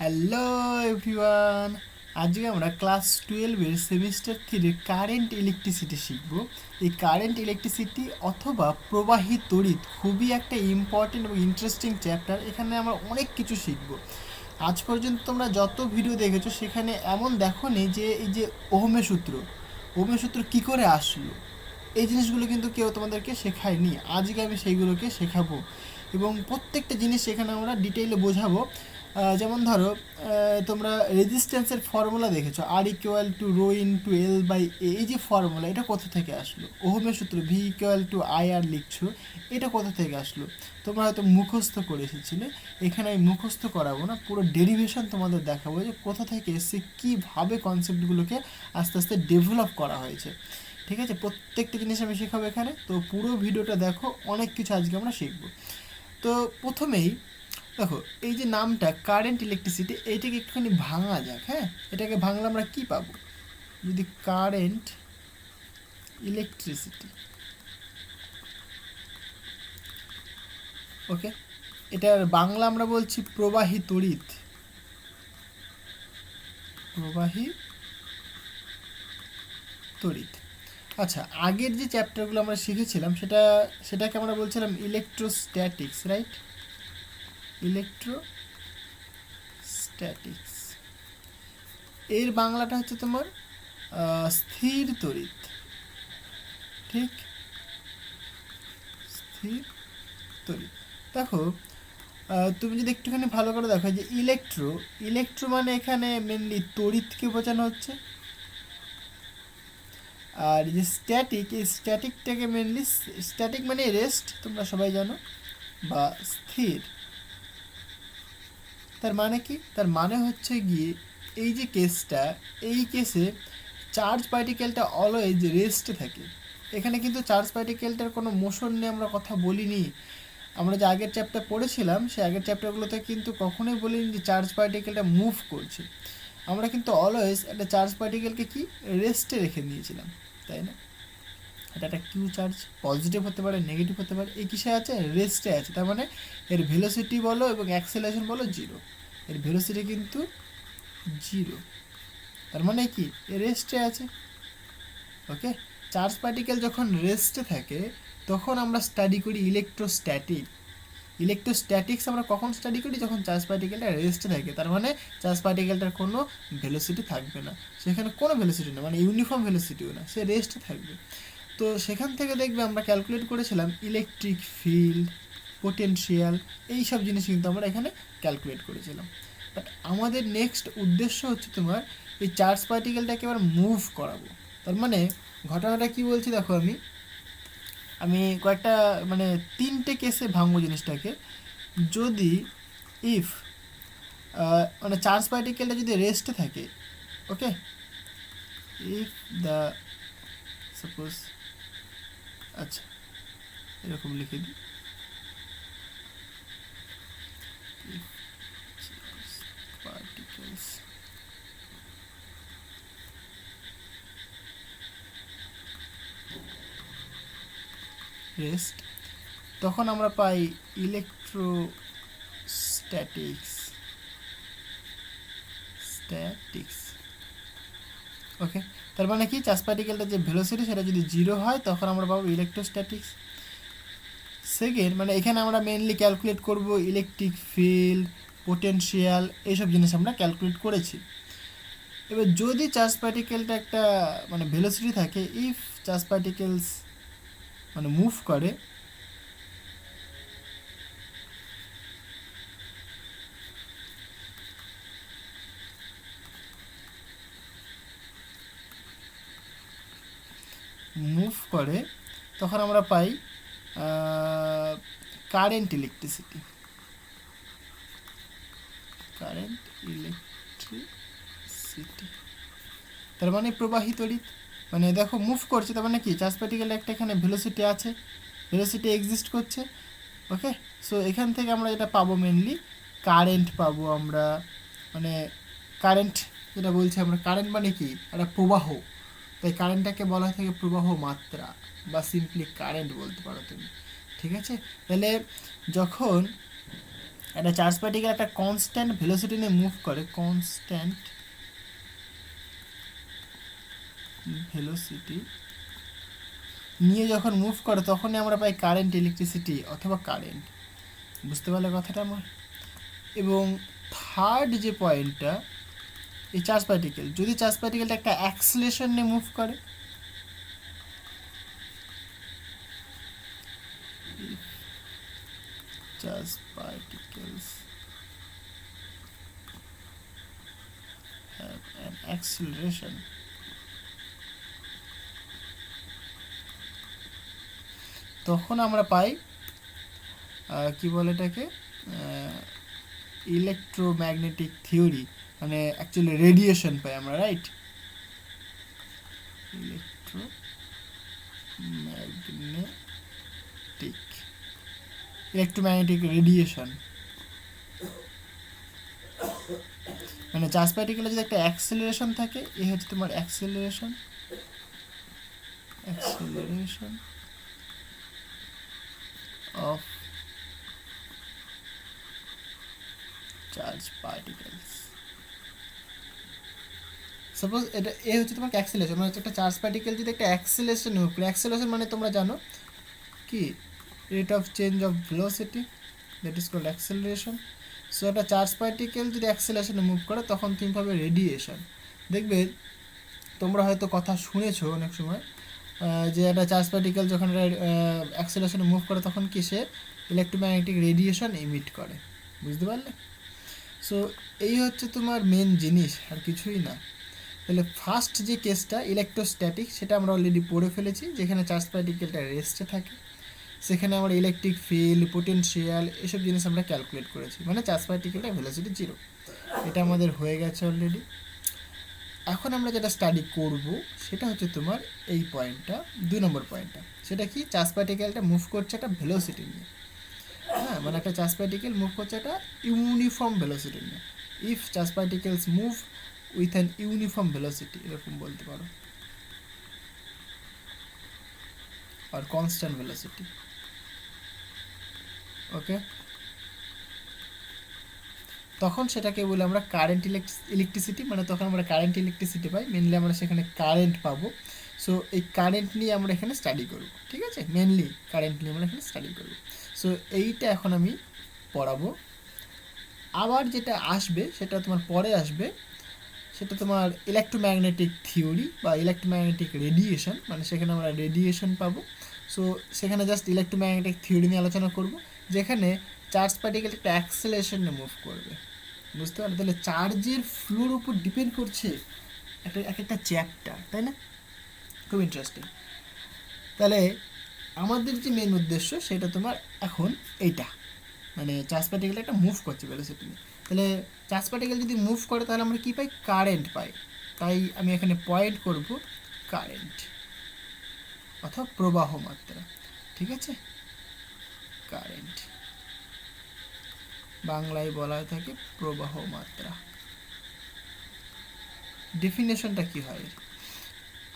Hello everyone, আজকে আমরা class 12-এর semester 3 current electricity শিখব। এই কারেন্ট ইলেকট্রিসিটি অথবা প্রবাহী তড়িৎ খুবই একটা ইম্পর্টেন্ট এবং ইন্টারেস্টিং চ্যাপ্টার। এখানে আমরা অনেক কিছু শিখব। আজ পর্যন্ত তোমরা যত ভিডিও দেখেছো সেখানে এমন দেখো নি যে এই যে ওহমের সূত্র কী করে আসলো, এই জিনিসগুলো কিন্তু কেউ তোমাদেরকে শেখায়নি। আজকে আমি সেইগুলোকে শেখাবো এবং প্রত্যেকটা জিনিস এখানে আমরা ডিটেইলে বোঝাবো। যেমন ধরো, তোমরা রেজিস্ট্যান্সের ফর্মুলা দেখেছো, R equal to rho into L by A. এই যে ফর্মুলা, এটা কোথা থেকে আসলো? ওহমের সূত্র V equal to I R লিখছো, এটা কোথা থেকে আসলো? তোমরা হয়তো মুখস্থ করে এসেছিলে। এখানে আমি মুখস্থ করাবো না, পুরো ডেরিভেশন তোমাদের দেখাবো যে কোথা থেকে এসে কীভাবে কনসেপ্টগুলোকে আস্তে আস্তে ডেভেলপ করা হয়েছে। ঠিক আছে, প্রত্যেকটা জিনিস আমি শেখাবো এখানে। তো পুরো ভিডিওটা দেখো, অনেক কিছু আজকে আমরা শিখবো। তো প্রথমেই দেখো, এই যে নামটা কারেন্ট ইলেকট্রিসিটি, এইটাকে একটুখানি ভাঙা যাক। হ্যাঁ, এটাকে ভাঙলে আমরা কি পাবো? যদি কারেন্ট ইলেকট্রিসিটি, ওকে, এটার বাংলা আমরা বলছি প্রবাহী তড়িৎ। প্রবাহী তড়িৎ। আচ্ছা, আগের যে চ্যাপ্টারগুলো আমরা শিখেছিলাম সেটাকে আমরা বলছিলাম ইলেকট্রোস্ট্যাটিক্স, রাইট? ইলেকট্রোস্ট্যাটিক্স। এর বাংলাটা হচ্ছে তোমার স্থির তড়িৎ। ঠিক, স্থির তড়িৎ। দেখো, তুমি যদি একটুখানি ভালো করে দেখো যে ইলেকট্রো মানে এখানে মেনলি তড়িৎকে বোঝানো হচ্ছে। আর যে স্ট্যাটিক, এই স্ট্যাটিকটাকে মেনলি, স্ট্যাটিক মানে রেস্ট, তোমরা সবাই জানো, বা স্থির। তার মানে কি? তার মানে হচ্ছে গিয়ে এই যে কেসটা, এই কেসে চার্জ পার্টিকেলটা অলওয়েজ রেস্টে থাকে। এখানে কিন্তু চার্জ পার্টিকেলটার কোনো মোশন নিয়ে আমরা কথা বলিনি। আমরা যে আগের চ্যাপ্টার পড়েছিলাম, সেই আগের চ্যাপ্টারগুলোতে কিন্তু কখনোই বলিনি যে চার্জ পার্টিকেলটা মুভ করছে। আমরা কিন্তু অলওয়েজ একটা চার্জ পার্টিকেলকে কি রেস্টে রেখে দিয়েছিলাম, তাই না? এটা একটা কিউ চার্জ, পজিটিভ হতে পারে, নেগেটিভ হতে পারে, এই কিসে আছে? রেস্টে আছে। তার মানে এর ভেলোসিটি বলো এবং অ্যাক্সেলারেশন বলো জিরো। এর ভেলোসিটি কিন্তু জিরো। তার মানে কি? এ রেস্টে আছে। ওকে, চার্জ পার্টিকেল যখন রেস্টে থাকে তখন আমরা স্টাডি করি ইলেকট্রোস্ট্যাটিক্স আমরা কখন স্টাডি করি? যখন চার্জ পার্টিকেলটা রেস্টে থাকে। তার মানে চার্জ পার্টিকেলটার কোনো ভেলোসিটি থাকবে না, সেখানে কোনো ভেলোসিটি না, মানে ইউনিফর্ম ভেলোসিটিও না, সে রেস্টে থাকবে। তো সেখান থেকে দেখবে আমরা ক্যালকুলেট করেছিলাম ইলেকট্রিক ফিল্ড, পোটেনশিয়াল, এই সব জিনিস কিন্তু আমরা এখানে ক্যালকুলেট করেছিলাম। বাট আমাদের নেক্সট উদ্দেশ্য হচ্ছে তোমার এই চার্জ পার্টিকেলটাকে এবার মুভ করাবো। তার মানে ঘটনাটা কি বলছি দেখো, আমি কয়েকটা মানে 3টে কেসে ভাঙবো জিনিসটাকে। যদি ইফ মানে চার্জ পার্টিকেলটা যদি রেস্টে থাকে, ওকে, ইফ দ্য সাপোজ, আচ্ছা এরকম লিখে দিই, পার্টিকেলস রেস্ট, তখন আমরা পাই স্ট্যাটিক্স। ওকে, তার মানে কি? চার্জ পার্টিকেলটা যে ভেলোসিটি সেটা যদি জিরো হয় তখন আমরা পাবো ইলেকট্রোস্ট্যাটিক্স। সেকেন্ড, মানে এখানে আমরা মেনলি ক্যালকুলেট করব ইলেকট্রিক ফিল্ড, পোটেনশিয়াল, এইসব জিনিস আমরা ক্যালকুলেট করেছি। এবার যদি চার্জ পার্টিকেলটা একটা মানে ভেলোসিটি থাকে, ইফ চার্জ পার্টিকেলস মানে মুভ করে, তখন আমরা পাই কারেন্ট ইলেকট্রিসিটি। তার মানে প্রবাহী তড়িৎ। মানে দেখো মুভ করছে, তার মানে কি? চার্জ পার্টিকেল একটা এখানে ভেলোসিটি আছে, ভেলোসিটি এক্সিস্ট করছে। ওকে, সো এখান থেকে আমরা যেটা পাবো মেনলি কারেন্ট পাবো আমরা। মানে কারেন্ট যেটা বলছি আমরা, কারেন্ট মানে কি? একটা প্রবাহ। তাই কারেন্টটাকে বলা হয় থাকে প্রবাহ মাত্রা, বা সিম্পলি কারেন্ট বলতে পারো তুমি। ঠিক আছে, তাহলে যখন একটা চার্জ পার্টিকেল একটা কনস্ট্যান্ট ভেলোসিটি নিয়ে মুভ করে, কনস্ট্যান্ট ভেলোসিটি নিয়ে যখন মুভ করে তখনই আমরা পাই কারেন্ট, ইলেকট্রিসিটি অথবা কারেন্ট। বুঝতে পারলে কথাটা আমার? এবং থার্ড যে পয়েন্টটা, এই চার্জ পার্টিকেল যদি চার্জ পার্টিকেলটা একটা অ্যাক্সিলারেশন নিয়ে মুভ করে, charge particles have an acceleration, তখন আমরা পাই কি বলে এটাকে, ইলেকট্রোম্যাগনেটিক থিওরি, মানে অ্যাকচুয়ালি রেডিয়েশন পাই আমরা, রাইট? ইলেকট্রোম্যাগনেটিক রেডিয়েশন, মানে চার্জ পার্টিকেলে যদি একটা অ্যাক্সেলারেশন থাকে, এই হচ্ছে তোমার acceleration of charge particles. Suppose এটা এ হচ্ছে তোমার অ্যাক্সেলারেশন, মানে হচ্ছে একটা চার্জ পার্টিকেল যদি একটা অ্যাক্সেলারেশন মুভ করে, অ্যাক্সেলারেশন মানে তোমরা জানো কি, rate of change of velocity, that is called acceleration. So একটা চার্জ পার্টিকেল যদি অ্যাক্সেলারেশনে মুভ করে তখন তুমি পাবে রেডিয়েশন। দেখবে তোমরা হয়তো কথা শুনেছো অনেক সময় যে একটা চার্জ পার্টিকেল যখন অ্যাক্সেলারেশনে মুভ করে তখন কি সে ইলেকট্রোম্যাগনেটিক রেডিয়েশন ইমিট করে। বুঝতে পারলে? সো এই হচ্ছে তোমার মেন জিনিস, আর কিছুই না। তাহলে ফার্স্ট যে কেসটা ইলেকট্রোস্ট্যাটিক, সেটা আমরা অলরেডি পড়ে ফেলেছি, যেখানে চার্জ পার্টিকেলটা রেস্টে থাকে, সেখানে আমরা ইলেকট্রিক ফিল্ড, পোটেনশিয়াল এসব জিনিস আমরা ক্যালকুলেট করেছি, মানে চার্জ পার্টিকেলটা ভেলোসিটি 0। এটা আমাদের হয়ে গেছে অলরেডি। এখন আমরা যেটা স্টাডি করব সেটা হচ্ছে তোমার এই পয়েন্টটা, 2 নম্বর পয়েন্টটা। সেটা কি, চার্জ পার্টিকেলটা মুভ করছে একটা ভেলোসিটি নিয়ে। হ্যাঁ, মানে একটা চার্জ পার্টিকেল মুভ করছে একটা ইউনিফর্ম ভেলোসিটি নিয়ে। If charge particles move with an uniform velocity, এরকম বলতে পারো, আর কনস্ট্যান্ট ভেলোসিটি। ওকে, তখন সেটাকে বলে আমরা কারেন্ট ইলেকট্রিসিটি, মানে তখন আমরা কারেন্ট ইলেকট্রিসিটি পাই, মেনলি আমরা সেখানে কারেন্ট পাবো। সো এই কারেন্ট নিয়ে আমরা এখানে স্টাডি করব, ঠিক আছে? মেনলি কারেন্ট নিয়ে আমরা এখানে স্টাডি করব। সো এইটা এখন আমি পড়াবো। আবার যেটা আসবে সেটা তোমার পরে আসবে, সেটা তোমার ইলেকট্রোম্যাগনেটিক থিওরি বা ইলেকট্রোম্যাগনেটিক রেডিয়েশন, মানে সেখানে আমরা রেডিয়েশন পাবো। সো সেখানে জাস্ট ইলেকট্রোম্যাগনেটিক থিওরি নিয়ে আলোচনা করব, যেখানে চার্জ পার্টিকেল একটা অ্যাক্সেলারেশনে মুভ করবে। বুঝতে পারলে? তাহলে চার্জের ফ্লোর উপর ডিপেন্ড করছে এক একটা চ্যাপ্টার, তাই না? খুব ইন্টারেস্টিং। তাহলে আমাদের যে মেন উদ্দেশ্য সেটা তোমার এখন এইটা, মানে চার্জ পার্টিকেল একটা মুভ করছে ভেলোসিটি নিয়ে। তাহলে চার্জ পার্টিকেল যদি মুভ করে তাহলে আমরা কী পাই? কারেন্ট পাই। তাই আমি এখানে পয়েন্ট করব কারেন্ট অথবা প্রবাহ মাত্রা, ঠিক আছে? কারেন্ট বাংলায় বলা হয়ে থাকে প্রবাহ মাত্রা। ডেফিনেশনটা কি হয়,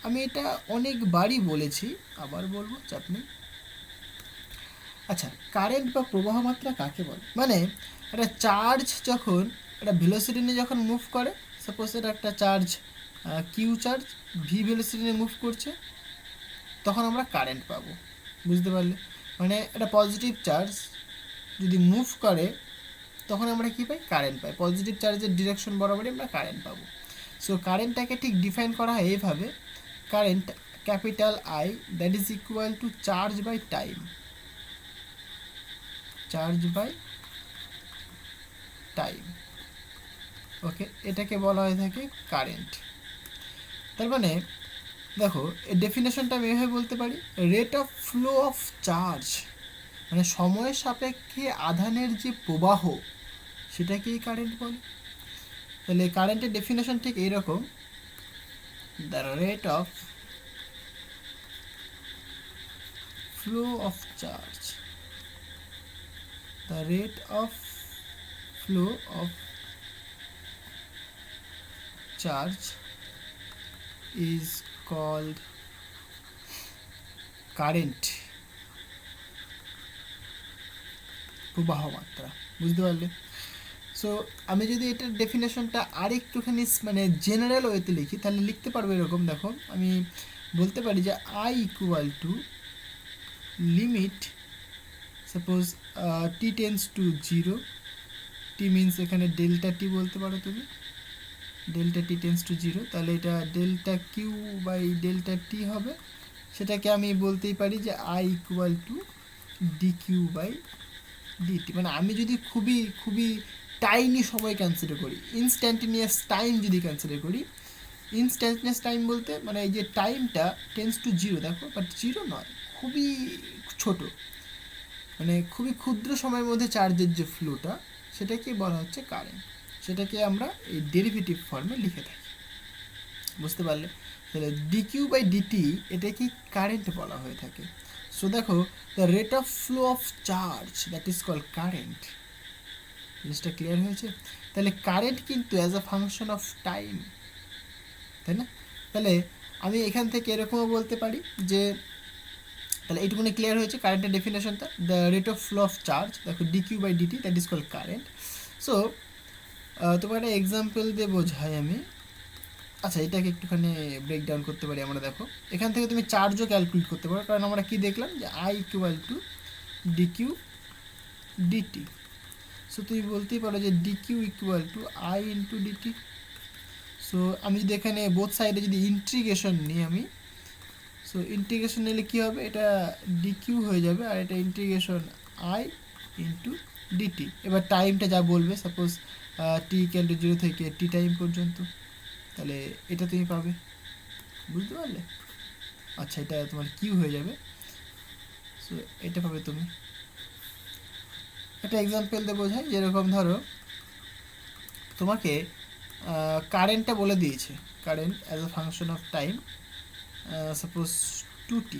আমি এটা অনেকবারই বলেছি, আবার বলবো, চাপ নেই। আচ্ছা, কারেন্ট বা প্রবাহ মাত্রা কাকে বলে? মানে একটা চার্জ যখন একটা ভেলোসিটি নিয়ে যখন মুভ করে, সাপোজ এটা একটা charge q charge v velocity নিয়ে মুভ করছে, তখন আমরা কারেন্ট পাবো। বুঝতে পারলে? মানে একটা পজিটিভ চার্জ যদি মুভ করে তখন আমরা কী পাই? কারেন্ট পাই। পজিটিভ চার্জের ডিরেকশন বরাবরই আমরা কারেন্ট পাবো। সো কারেন্টটাকে ঠিক ডিফাইন করা হয় এইভাবে, current capital I that is equal to charge by time, charge by time. Okay, এটাকে বলা হয়ে থাকে কারেন্ট। তার মানে দেখো, এই ডেফিনেশনটা আমি এভাবে বলতে পারি, rate of flow of charge, মানে সময়ের সাপেক্ষে আধানের যে প্রবাহ সেটাকেই কারেন্ট বলে। তাহলে কারেন্টের ডেফিনেশন ঠিক এইরকম, the rate of flow of charge, the rate of flow of charge is called current, প্রবাহ মাত্রা। বুঝতে পারলে? সো আমি যদি এটার ডেফিনেশনটা আরেকটুখানি মানে জেনারেল ওয়েতে লিখি, তাহলে লিখতে পারবো এরকম, দেখো আমি বলতে পারি যে I equal to limit suppose t tends to zero, t means এখানে ডেল্টা টি বলতে পারো তুমি, delta t tends to zero, তাহলে এটা delta q by delta t হবে। সেটাকে আমি বলতেই পারি যে I equal to d q by d t. মানে আমি যদি খুবই খুবই টাইনি সময় কনসিডার করি, ইনস্ট্যান্টেনিয়াস টাইম যদি কনসিডার করি, ইনস্ট্যান্টেনিয়াস টাইম বলতে মানে এই যে টাইমটা টেন্স টু জিরো, দেখো বাট জিরো নয়, খুবই ছোট, মানে খুবই ক্ষুদ্র সময়ের মধ্যে চার্জের যে ফ্লোটা, সেটাকে বলা হচ্ছে কারেন্ট। সেটাকে আমরা এই ডেরিভেটিভ ফর্মে লিখে থাকি। বুঝতে পারলে? তাহলে ডিকিউ বাই ডিটি এটাকে কারেন্ট বলা হয়ে থাকে। সো দেখো, the rate of flow of charge that is call current. জিনিসটা ক্লিয়ার হয়েছে? তাহলে কারেন্ট কিন্তু as a function of time, তাই না? তাহলে আমি এখান থেকে এরকমও বলতে পারি যে, তাহলে এইটুকুনি ক্লিয়ার হয়েছে কারেন্টের ডেফিনেশনটা, the rate of flow of charge, দেখো dq by dt that is call current. So তোমার একটা এক্সাম্পল দিয়ে বোঝাই আমি। আচ্ছা, এটাকে একটুখানি ব্রেকডাউন করতে পারি আমরা। দেখো এখান থেকে তুমি চার্জও ক্যালকুলেট করতে পারো, কারণ আমরা কি দেখলাম যে I equal to d q d t. So তুমি বলতেই পারো যে d q equal to I into d t. So আমি যদি এখানে বোথ সাইডে যদি ইন্টিগ্রেশন নিই আমি, সো ইন্টিগ্রেশন নিলে কী হবে, এটা ডিকিউ হয়ে যাবে আর এটা ইন্টিগ্রেশন আই ইন্টু ডিটি। এবার টাইমটা যা বলবে, suppose T equal to zero থেকে টি টাইম পর্যন্ত, তাহলে এটা তুমি পাবে। বুঝতে পারলে? আচ্ছা, এটা তোমার কিউ হয়ে যাবে। সো এটা পাবে তুমি। একটা এক্সাম্পল দিয়ে বোঝাই, যেরকম ধরো তোমাকে কারেন্টটা বলে দিয়েছে, current as a function of time suppose 2t।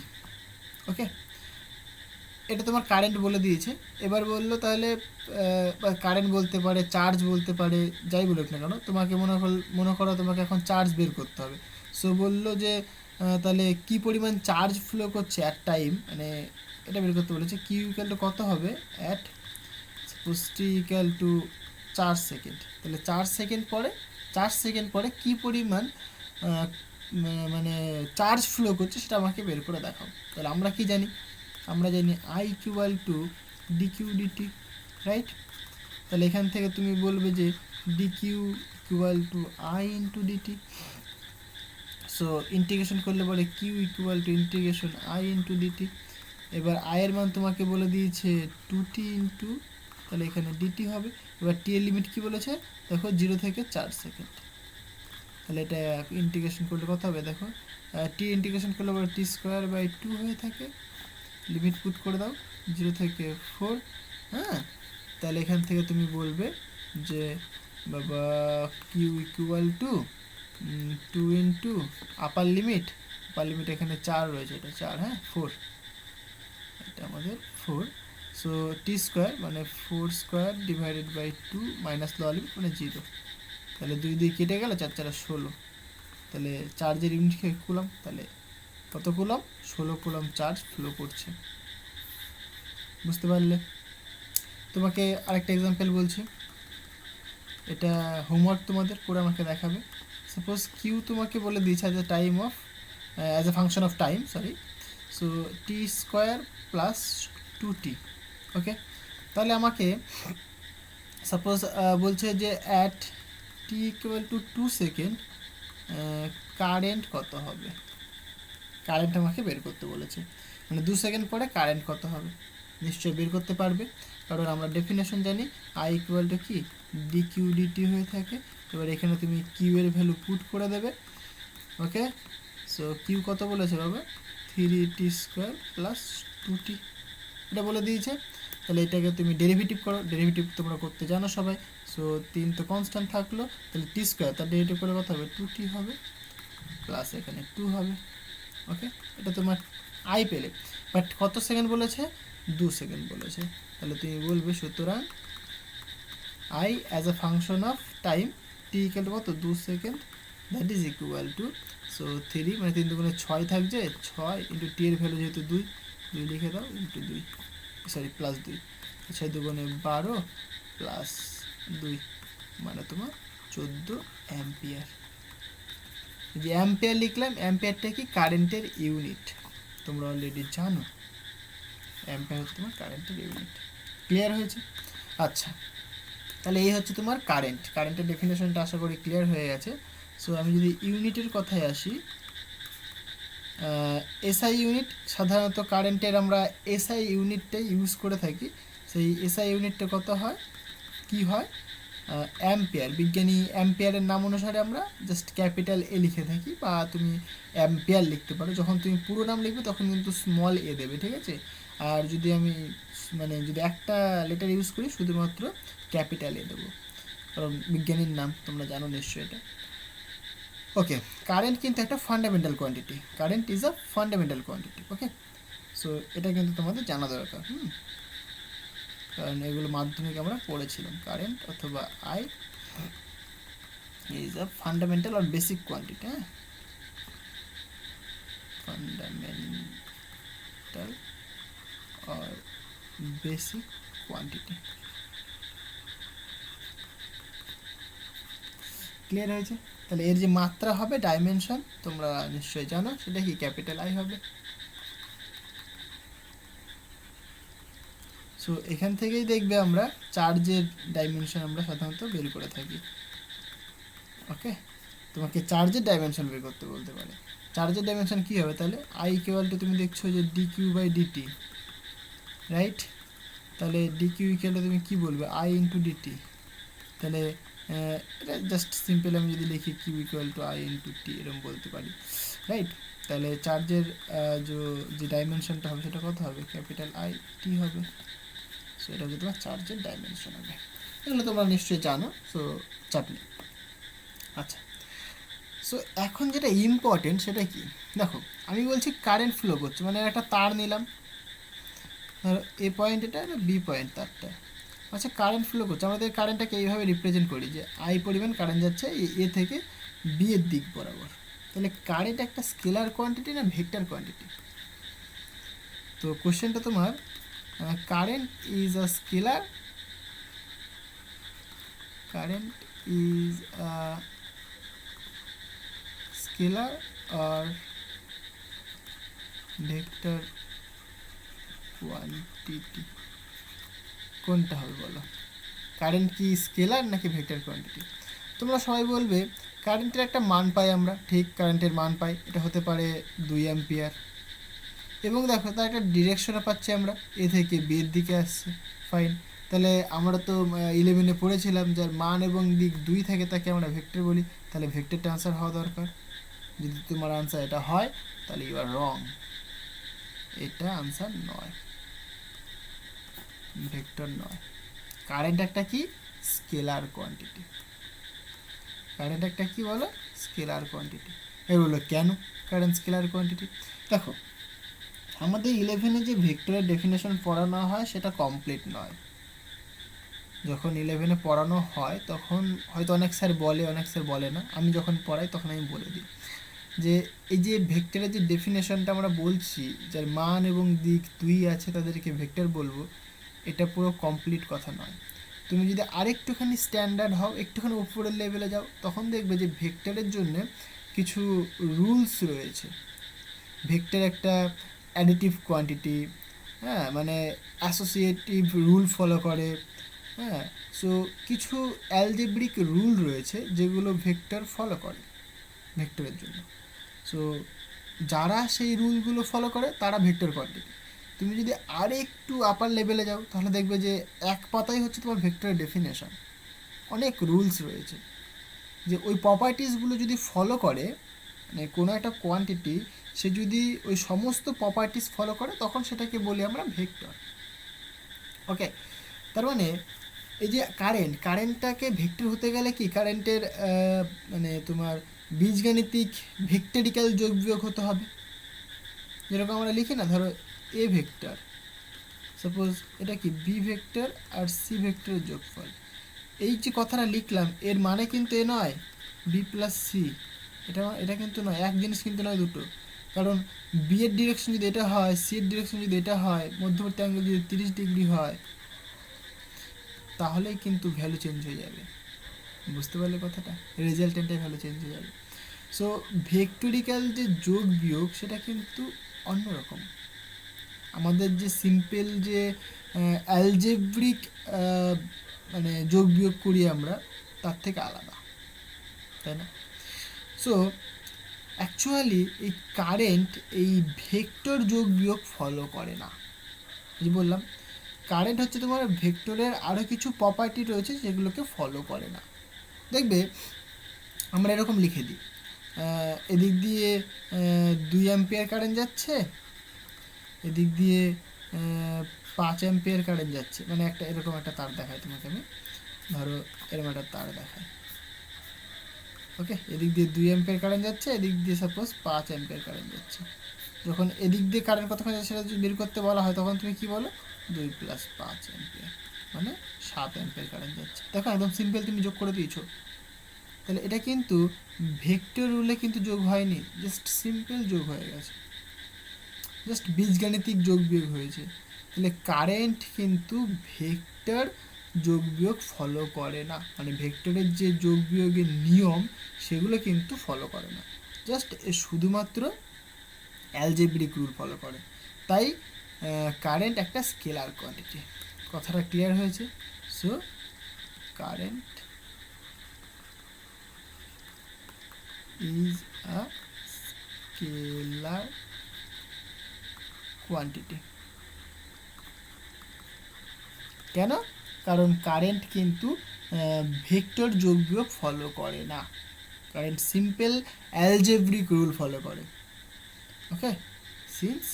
ওকে, এটা তোমার কারেন্ট বলে দিয়েছে। এবার বললো তাহলে কারেন্ট বলতে পারে, চার্জ বলতে পারে, যাই বলুক না কেন, তোমাকে মনে করো তোমাকে এখন চার্জ বের করতে হবে। সো বললো যে তাহলে কি পরিমাণ চার্জ ফ্লো করছে অ্যাট টাইম, মানে এটা বের করতে বলেছে। কিউ ইকুয়াল টু কত হবে at suppose T equal to 4 second. তাহলে 4 সেকেন্ড পরে কী পরিমাণ মানে চার্জ ফ্লো করছে সেটা আমাকে বের করে দেখাও। তাহলে আমরা কি জানি, আমরা জানি I equal to d q d t, right? তাহলে এখান থেকে তুমি বলবে যে d q equal to I into d t. So integration করলে পরে q equal to integration I into d t. এবার আয়ের মান তোমাকে বলে দিয়েছে 2t ইন্টু, তাহলে এখানে ডিটি হবে। এবার টি এর লিমিট কী বলেছে দেখো, 0 থেকে 4 সেকেন্ড। তাহলে এটা ইন্টিগ্রেশন করলে কত হবে দেখো, টি ইন্টিগ্রেশন করলে পরে টি স্কোয়ার বাই 2 হয়ে থাকে। লিমিট পুট করে দাও 0 থেকে 4। হ্যাঁ, তাহলে এখান থেকে তুমি বলবে যে বাবা q equal to 2 into upper limit এখানে 4 রয়েছে, এটা 4, হ্যাঁ 4, এটা আমাদের 4। সো টি স্কোয়ার মানে 4 square divided by 2 minus lower limit মানে 0। তাহলে 2 কেটে গেল, 4 4 16। তাহলে চার্জের ইউনিট কুলাম, তাহলে কত কুলাম, 16 কুলাম চার্জ ফ্লো করছে। বুঝতে পারলে? তোমাকে আরেকটা এক্সাম্পল বলছি, এটা হোমওয়ার্ক তোমাদের করে আমাকে দেখাবে। সাপোজ কিউ তোমাকে বলে দিয়েছে as a time of, as a function of time, sorry. So T square plus 2t। ওকে, তাহলে আমাকে সাপোজ বলছে যে at T equal to 2 second current কত হবে, কারেন্ট আমাকে বের করতে বলেছে। মানে 2 সেকেন্ড পরে কারেন্ট কত হবে, নিশ্চয়ই বের করতে পারবে, কারণ আমরা ডেফিনেশন জানি আই ইকুয়াল টু কি ডি কিউ ডিটি হয়ে থাকে। এবার এখানে তুমি কিউ এর ভ্যালু পুট করে দেবে। ওকে, সো কিউ কত বলেছে বাবা, 3t স্কোয়ার প্লাস 2t, এটা বলে দিয়েছে। তাহলে এটাকে তুমি ডেরিভেটিভ করো, ডেরিভেটিভ তোমরা করতে জানো সবাই। সো 3 তো কনস্ট্যান্ট থাকলো, তাহলে টি স্কোয়ার তার ডেরিভেটিভ করে কত হবে, 2t হবে প্লাস এখানে 2 হবে। ওকে, এটা তোমার আই পেলে, বাট কত সেকেন্ড বলেছে, 2 সেকেন্ড বলেছে। তাহলে তুমি বলবে সুতরাং I as a function of time T equal to কত, 2 second, that is equal to, so 3 মানে 3 দুগুণে 6 থাকছে, 6 ইন্টু টি এর ভ্যালু যেহেতু 2 লিখে দাও ইন্টু 2, সরি প্লাস 2, 6 দুগুণে 12 প্লাস 2 মানে তোমার 14 অ্যাম্পিয়ার। যে অ্যাম্পিয়ার লিখলাম, অ্যাম্পিয়ারটা কি কারেন্টের ইউনিট, তোমরা অলরেডি জানো অ্যাম্পিয়ার হচ্ছে তোমার কারেন্টের ইউনিট। ক্লিয়ার হয়েছে? আচ্ছা, তাহলে এই হচ্ছে তোমার কারেন্টের ডেফিনেশনটা আশা করি ক্লিয়ার হয়ে গেছে। সো আমি যদি ইউনিটের কথায় আসি, এসআই ইউনিট, সাধারণত কারেন্টের আমরা এসআই ইউনিটটাই ইউজ করে থাকি। সেই এসআই ইউনিটটা কত হয়, কি হয়, অ্যাম্পিয়ার। বিজ্ঞানী অ্যাম্পিয়ারের নাম অনুসারে আমরা জাস্ট ক্যাপিটাল এ লিখে থাকি, বা তুমি অ্যাম্পিয়ার লিখতে পারো। যখন তুমি পুরো নাম লিখবে তখন কিন্তু স্মল এ দেবে, ঠিক আছে? আর যদি আমি মানে যদি একটা লেটার ইউজ করি শুধুমাত্র ক্যাপিটাল এ দেবো, কারণ বিজ্ঞানীর নাম তোমরা জানো নিশ্চয়ই এটা। ওকে, কারেন্ট কিন্তু একটা fundamental quantity, current is a fundamental quantity. Okay, so এটা কিন্তু তোমাদের জানা দরকার, কারণ এগুলো মাধ্যমিক আমরা পড়েছিলাম। কারেন্ট অথবা আই ইজ আ ফান্ডামেন্টাল আর বেসিক কোয়ান্টিটি। হ্যাঁ, ফান্ডামেন্টাল আর বেসিক কোয়ান্টিটি। ক্লিয়ার হয়েছে? তাহলে এর যে মাত্রা হবে, ডাইমেনশন, তোমরা নিশ্চয়ই জানো সেটা কি, ক্যাপিটাল আই হবে। সো এখান থেকেই দেখবে আমরা চার্জের ডাইমেনশন আমরা সাধারণত বের করে থাকি। ওকে, তোমাকে চার্জের ডাইমেনশন বের করতে বলতে পারে। চার্জের ডাইমেনশন কী হবে তাহলে, আই ইকুয়াল টু তুমি দেখছো যে d q by d t, right? তাহলে ডি কিউ ইকুয়াল টু তুমি কী বলবে, আই ইন্টু ডিটি। তাহলে এটা জাস্ট সিম্পল আমি যদি লিখি Q equal to I into T, এরকম বলতে পারি, রাইট? তাহলে চার্জের যে ডাইমেনশনটা হবে সেটা কত হবে, ক্যাপিটাল আই টি হবে। সো এটা হচ্ছে তোমার চার্জের ডাইমেনশন হবে। এগুলো তোমরা নিশ্চয়ই জানো, সো চাপ নেই। আচ্ছা, সো এখন যেটা ইম্পর্টেন্ট সেটা কি, দেখো আমি বলছি কারেন্ট ফ্লো করছে, মানে একটা তার নিলাম, ধরো এ পয়েন্ট এটা, বি পয়েন্ট তারটা। আচ্ছা, কারেন্ট ফ্লো করছে, আমাদের কারেন্টটাকে এইভাবে রিপ্রেজেন্ট করি যে আই পরিমাণ কারেন্ট যাচ্ছে এ থেকে বি এর দিক বরাবর। তাহলে কারেন্ট একটা স্কেলার কোয়ান্টিটি না ভেক্টর কোয়ান্টিটি? তো কোশ্চেনটা তোমার, current is a scalar, current is a scalar আর ভেক্টর কোয়ান্টিটি, কোনটা হবে বলো? কারেন্ট কি স্কেলার নাকি ভেক্টর কোয়ান্টিটি? তোমরা সবাই বলবে কারেন্টের একটা মান পাই আমরা, ঠিক কারেন্টের মান পাই, এটা হতে পারে 2 অ্যাম্পিয়ার, এবং দেখো তার একটা ডিরেকশনে পাচ্ছি আমরা, এ থেকে বি এর দিকে আসছে, ফাইন। তাহলে আমরা তো 11-এ পড়েছিলাম যার মান এবং দিক 2 থাকে তাকে আমরা ভেক্টর বলি, তাহলে ভেক্টরটা আনসার হওয়া দরকার। যদি তোমার আনসার এটা হয় তাহলে ইউ আর রং, এটা আনসার নয়, ভেক্টর নয়। কারেন্ট একটা কি স্কেলার কোয়ান্টিটি, কারেন্ট একটা কি বলো, স্কেলার কোয়ান্টিটি। এগুলো কেন কারেন্ট স্কেলার কোয়ান্টিটি? দেখো আমাদের 11-এ যে ভেক্টরের ডেফিনেশন পড়ানো হয় সেটা কমপ্লিট নয়। যখন 11-এ পড়ানো হয় তখন হয়তো অনেক স্যার বলে, অনেক স্যার বলে না। আমি যখন পড়াই তখন আমি বলে দিই যে এই যে ভেক্টরের যে ডেফিনেশনটা আমরা বলছি, যার মান এবং দিক 2 আছে তাদেরকে ভেক্টর বলবো, এটা পুরো কমপ্লিট কথা নয়। তুমি যদি আরেকটুখানি স্ট্যান্ডার্ড হও, একটুখানি উপরের লেভেলে যাও, তখন দেখবে যে ভেক্টরের জন্য কিছু রুলস রয়েছে। ভেক্টর একটা অ্যাডিটিভ কোয়ান্টিটি, হ্যাঁ, মানে অ্যাসোসিয়েটিভ রুল ফলো করে, হ্যাঁ। সো কিছু অ্যালজেব্রিক রুল রয়েছে যেগুলো ভেক্টর ফলো করে ভেক্টরের জন্য। সো যারা সেই রুলগুলো ফলো করে তারা ভেক্টর কোয়ান্টিটি। তুমি যদি আর একটু আপার লেভেলে যাও তাহলে দেখবে যে এক পাতাই হচ্ছে তোমার ভেক্টরের ডেফিনেশন, অনেক রুলস রয়েছে যে ওই প্রপার্টিসগুলো যদি ফলো করে, মানে কোনো একটা কোয়ান্টিটি সে যদি ওই সমস্ত প্রপার্টিস ফলো করে তখন সেটাকে বলি আমরা ভেক্টর। ওকে, তার মানে এই যে কারেন্টটাকে ভেক্টর হতে গেলে কি কারেন্টের মানে তোমার বীজগাণিতিক ভেক্টরিক্যাল যোগ বিয়োগ হতে হবে। যেরকম আমরা লিখি না, ধরো এ ভেক্টর, সাপোজ এটা কি বি ভেক্টর আর সি ভেক্টরের যোগফল। এই যে কথাটা লিখলাম এর মানে কিন্তু এ নয় বি প্লাস সি, এটা কিন্তু নয়, এক জিনিস কিন্তু নয় দুটো। কারণ বি এর ডিরেকশন যদি এটা হয়, সি এর ডিরেকশন যদি এটা হয়, মধ্যবর্তী অ্যাঙ্গেল যদি 30 ডিগ্রি হয়, তাহলেই কিন্তু ভ্যালু চেঞ্জ হয়ে যাবে। বুঝতে পারলে কথাটা? রেজাল্টেন্টের ভ্যালু চেঞ্জ হয়ে যাবে। সো ভেক্টোরিক্যাল যে যোগ বিয়োগ সেটা কিন্তু অন্যরকম। আমাদের যে সিম্পল যে অ্যালজেব্রিক মানে যোগ বিয়োগ করি আমরা, তার থেকে আলাদা, তাই না? সো অ্যাকচুয়ালি এই কারেন্ট এই ভেক্টর যোগ বিয়োগ ফলো করে না। যে বললাম কারেন্ট হচ্ছে তোমার ভেক্টরের আরও কিছু প্রপার্টি রয়েছে যেগুলোকে ফলো করে না। দেখবে আমরা এরকম লিখে দিই, এদিক দিয়ে 2 অ্যাম্পিয়ার কারেন্ট যাচ্ছে, এদিক দিয়ে 5 অ্যাম্পিয়ার কারেন্ট যাচ্ছে, মানে একটা এরকম একটা তার দেখায় তোমাকে আমি, ধরো এরকম একটা তার দেখায়, ওকে? এদিক দিয়ে 2 অ্যাম্পিয়ার কারেন্ট যাচ্ছে, এদিক দিয়ে সাপোজ 5 অ্যাম্পিয়ার কারেন্ট যাচ্ছে। যখন এদিক দিয়ে কারেন্ট কতক্ষণ যাচ্ছে সেটা যদি বের করতে বলা হয়, তখন তুমি কি বলো? 2 + 5 অ্যাম্পিয়ার, মানে 7 অ্যাম্পিয়ার কারেন্ট যাচ্ছে। দেখো একদম সিম্পল, তুমি যোগ করে দিয়েছো। তাহলে এটা কিন্তু ভেক্টর রুলে কিন্তু যোগ হয়নি, জাস্ট সিম্পল যোগ হয়ে গেছে, জাস্ট বীজগাণিতিক যোগ বিয়োগ হয়েছে। তাহলে কারেন্ট কিন্তু ভেক্টর যোগ বিয়োগ ফলো করে না, মানে ভেক্টরের যে যোগ বিয়োগের নিয়ম সেগুলো কিন্তু ফলো করে না, জাস্ট শুধুমাত্র অ্যালজেব্রিক রুল ফলো করে। তাই কারেন্ট একটা স্কেলার কোয়ান্টিটি। কথাটা ক্লিয়ার হয়েছে? So current is a scalar quantity. কেন? কারণ কারেন্ট কিন্তু ভেক্টর যোগ বিয়োগ ফলো করে না, current simple algebraic rule follow করে। ওকে, সিন্স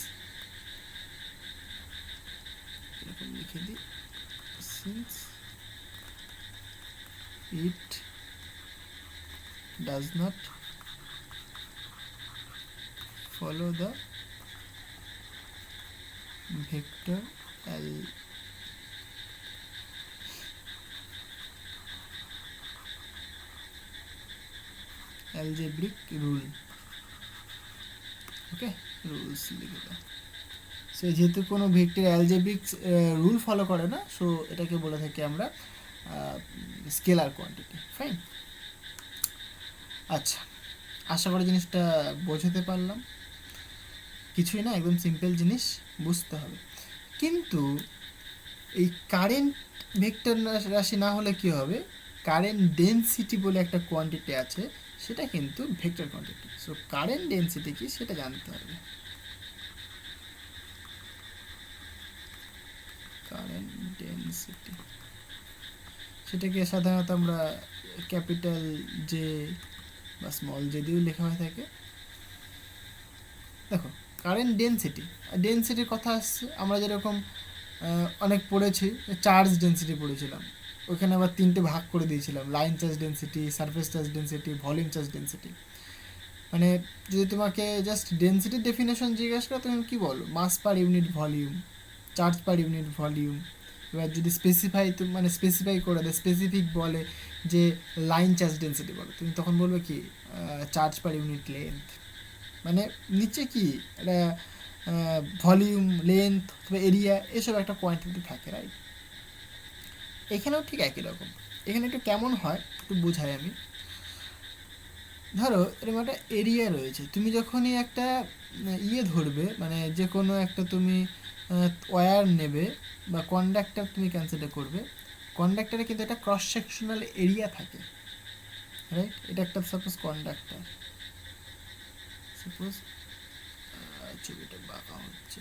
এরকম লিখে দিই, since it does not follow the vector algebraic rule. Okay, rules লিখে দাও। সে যেহেতু কোনো ভেক্টর অ্যালজেব্রিক রুল ফলো করে না, সো এটাকে বলে থাকি আমরা স্কেলার কোয়ান্টিটি। ফাইন। আচ্ছা, আশা করি জিনিসটা বোঝাতে পারলাম। কিছুই না, একদম সিম্পল জিনিস, বুঝতে হবে। কিন্তু এই কারেন্ট ভেক্টর রাশি না হলে কি হবে? কারেন্ট ডেনসিটি বলে একটা কোয়ান্টিটি আছে, সেটা কিন্তু vector quantity. So current density কি সেটা জানতে হবে। কারেন্ট ডেনসিটি সেটাকে সাধারণত আমরা ক্যাপিটাল জে বা স্মল জে দিয়েও লেখা হয়ে থাকে। দেখো কারেন্ট ডেনসিটি, ডেনসিটির কথা আসছে, আমরা যেরকম অনেক পড়েছি, চার্জ ডেনসিটি পড়েছিলাম, ওখানে আবার 3টে ভাগ করে দিয়েছিলাম, line charge density, surface charge density, volume charge density. মানে যদি তোমাকে জাস্ট ডেনসিটির ডেফিনেশন জিজ্ঞাসা করে, তুমি কী বলো? Mass per unit volume, charge per unit volume. এবার যদি স্পেসিফাই মানে স্পেসিফাই করে দেয়, স্পেসিফিক বলে যে লাইন চার্জ ডেনসিটি বলো, তুমি তখন বলবে কি চার্জ পার ইউনিট লেন্থ। মানে নিচে কি একটা ভলিউম, লেন্থ অথবা এরিয়া, এসব একটা কোয়ান্টিটি থাকে, রাইট? এখানেও ঠিক একই রকম। এখানে একটু কেমন হয় একটু বোঝাই আমি। ধরো এরকম একটা এরিয়া রয়েছে, তুমি যখনই একটা ধরবে, মানে যে কোনো একটা তুমি ওয়্যার নেবে বা কন্ডাক্টার তুমি কনসিডার করবে, কন্ডাক্টারে কিন্তু একটা ক্রস সেকশনাল এরিয়া থাকে, রাইট? এটা একটা সাপোজ কন্ডাক্টার, সাপোজ ছবিটা বাঁকা হচ্ছে,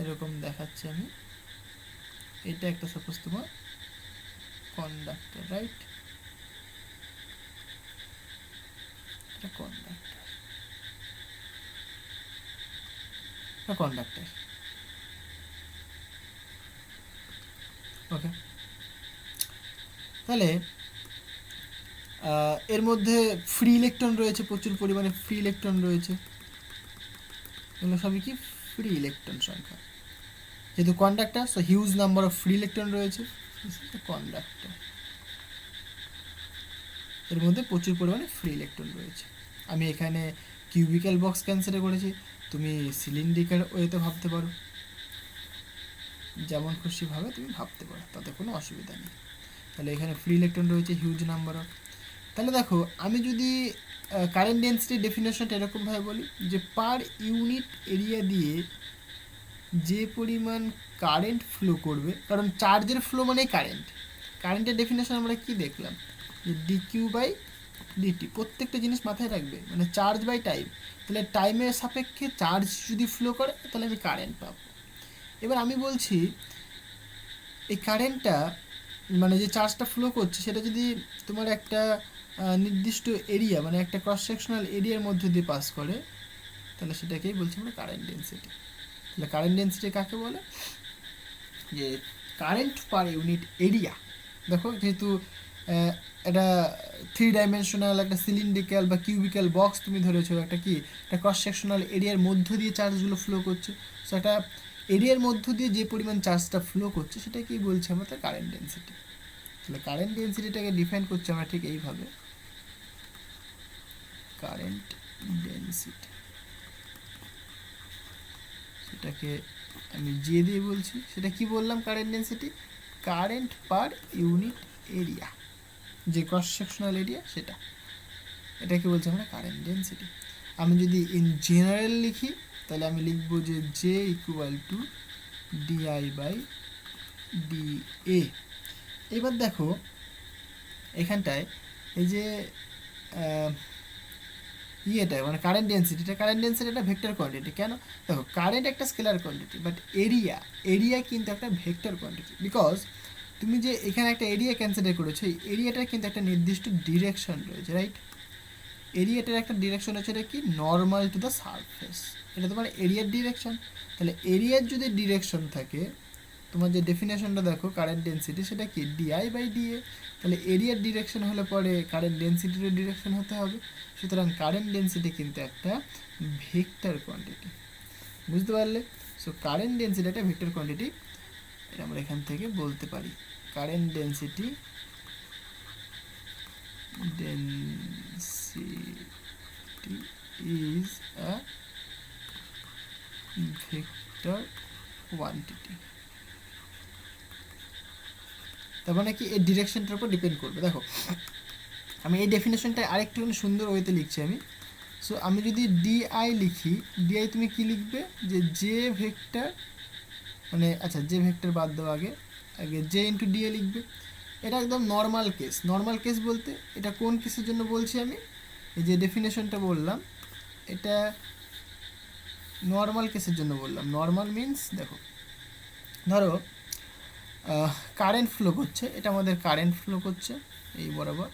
এরকম দেখাচ্ছি আমি, এটা একটা সাপোজ তোমার কন্ডাক্টর, রাইট? এটা কন্ডাক্টর, ওকে। তাহলে এর মধ্যে ফ্রি ইলেকট্রন রয়েছে, প্রচুর পরিমাণে ফ্রি ইলেকট্রন রয়েছে, এগুলো সবই কি ফ্রি ইলেকট্রন সংখ্যা। যেহেতু conductor, so huge number of free electron রয়েছে, কন্ডাক্টর। এর মধ্যে প্রচুর পরিমাণে ফ্রি ইলেকট্রন রয়েছে। আমি এখানে কিউবিক্যাল বক্স কনসিডার করেছি, তুমি সিলিন্ড্রিক্যাল ওয়েতে ভাবতে পারো। যেমন খুশিভাবে তুমি ভাবতে পারো, তাতে কোনো অসুবিধা নেই। তাহলে এখানে ফ্রি ইলেকট্রন রয়েছে হিউজ নাম্বার অফ। তাহলে দেখো আমি যদি কারেন্ট ডেন্সিটি ডেফিনেশনটা এরকমভাবে বলি যে পার ইউনিট এরিয়া দিয়ে যে পরিমাণ কারেন্ট ফ্লো করবে, কারণ চার্জের ফ্লো মানেই কারেন্ট। কারেন্টের ডেফিনেশন আমরা কি দেখলাম, যে ডিকিউ বাই ডিটি। প্রত্যেকটা জিনিস মাথায় রাখবে, মানে চার্জ বাই টাইম। তাহলে টাইমের সাপেক্ষে চার্জ যদি ফ্লো করে তাহলে আমি কারেন্ট পাবো। এবার আমি বলছি এই কারেন্টটা মানে যে চার্জটা ফ্লো করছে সেটা যদি তোমার একটা নির্দিষ্ট এরিয়া মানে একটা ক্রস সেকশনাল এরিয়ার মধ্যে দিয়ে পাস করে, তাহলে সেটাকেই বলছি আমরা কারেন্ট ডেন্সিটি। তাহলে কারেন্ট ডেন্সিটি কাকে বলে, যে কারেন্ট পার ইউনিট এরিয়া। দেখো যেহেতু একটা 3 ডাইমেনশনাল একটা সিলিন্ড্রিক্যাল বা কিউবিক্যাল বক্স তুমি ধরেছো, একটা কি একটা ক্রস সেকশনাল এরিয়ার মধ্য দিয়ে চার্জগুলো ফ্লো করছে, সো একটা এরিয়ার মধ্য দিয়ে যে পরিমাণ চার্জটা ফ্লো করছে সেটাকেই বলছি আমরা তার কারেন্ট ডেন্সিটি। তাহলে কারেন্ট ডেন্সিটিটাকে ডিফাইন করছি আমরা ঠিক এইভাবে, কারেন্ট ডেন্সিটি, সেটাকে আমি যে দিয়ে বলছি, সেটা কি বললাম, current density current per unit area, যে ক্রস সেকশনাল এরিয়া সেটা, এটাকে বলছি আমরা কারেন্ট ডেন্সিটি। আমি যদি ইন জেনারেল লিখি তাহলে আমি লিখবো যে J equal to DI by d A. এবার দেখো এখানটায় এই যে ইয়েটা মানে কারেন্ট ডেন্সিটিটা, কারেন্ট ডেন্সিটি একটা ভেক্টর কোয়ান্টিটি। কেন, দেখো কারেন্ট একটা স্কেলার কোয়ান্টিটি, বাট এরিয়া কিন্তু একটা ভেক্টর কোয়ান্টিটি। বিকজ তুমি যে এখানে একটা এরিয়া কনসিডার করেছো, এই এরিয়াটার কিন্তু একটা নির্দিষ্ট ডিরেকশন রয়েছে, রাইট? এরিয়াটার একটা ডিরেকশন হচ্ছে এটা কি, নর্মাল টু দ্য সারফেস, এটা তোমার এরিয়ার ডিরেকশন। তাহলে এরিয়ার যদি ডিরেকশন থাকে, তোমার যে ডেফিনেশনটা দেখো কারেন্ট ডেন্সিটি, সেটা কি ডিআই বাই ডিএ। তাহলে এরিয়ার ডিরেকশন হলে পরে কারেন্ট ডেন্সিটিরও ডিরেকশন হতে হবে। সুতরাং কারেন্ট ডেন্সিটি কিন্তু একটা ভেক্টর কোয়ান্টিটি, বুঝতে পারলে? সো কারেন্ট ডেন্সিটি একটা ভেক্টর কোয়ান্টিটি, এটা আমরা এখান থেকে বলতে পারি current density is a vector quantity। তার মানে কি এই ডিরেকশনটার উপর ডিপেন্ড করবে। দেখো আমি এই ডেফিনেশনটা আরেকটু সুন্দর ওয়েতে লিখছি আমি। সো আমি যদি ডিআই লিখি, ডিআই তুমি কি লিখবে, যে জে ভেক্টর মানে আচ্ছা জে ভেক্টর বাদ দাও, আগে আগে জে ইন্টু ডিএ লিখবে। এটা একদম নর্মাল কেস। নর্মাল কেস বলতে এটা কোন কেসের জন্য বলছি আমি, এই যে ডেফিনেশনটা বললাম এটা নর্মাল কেসের জন্য বললাম। নর্মাল মিন্স দেখো ধরো কারেন্ট ফ্লো করছে, এটা আমাদের কারেন্ট ফ্লো করছে এই বরাবর,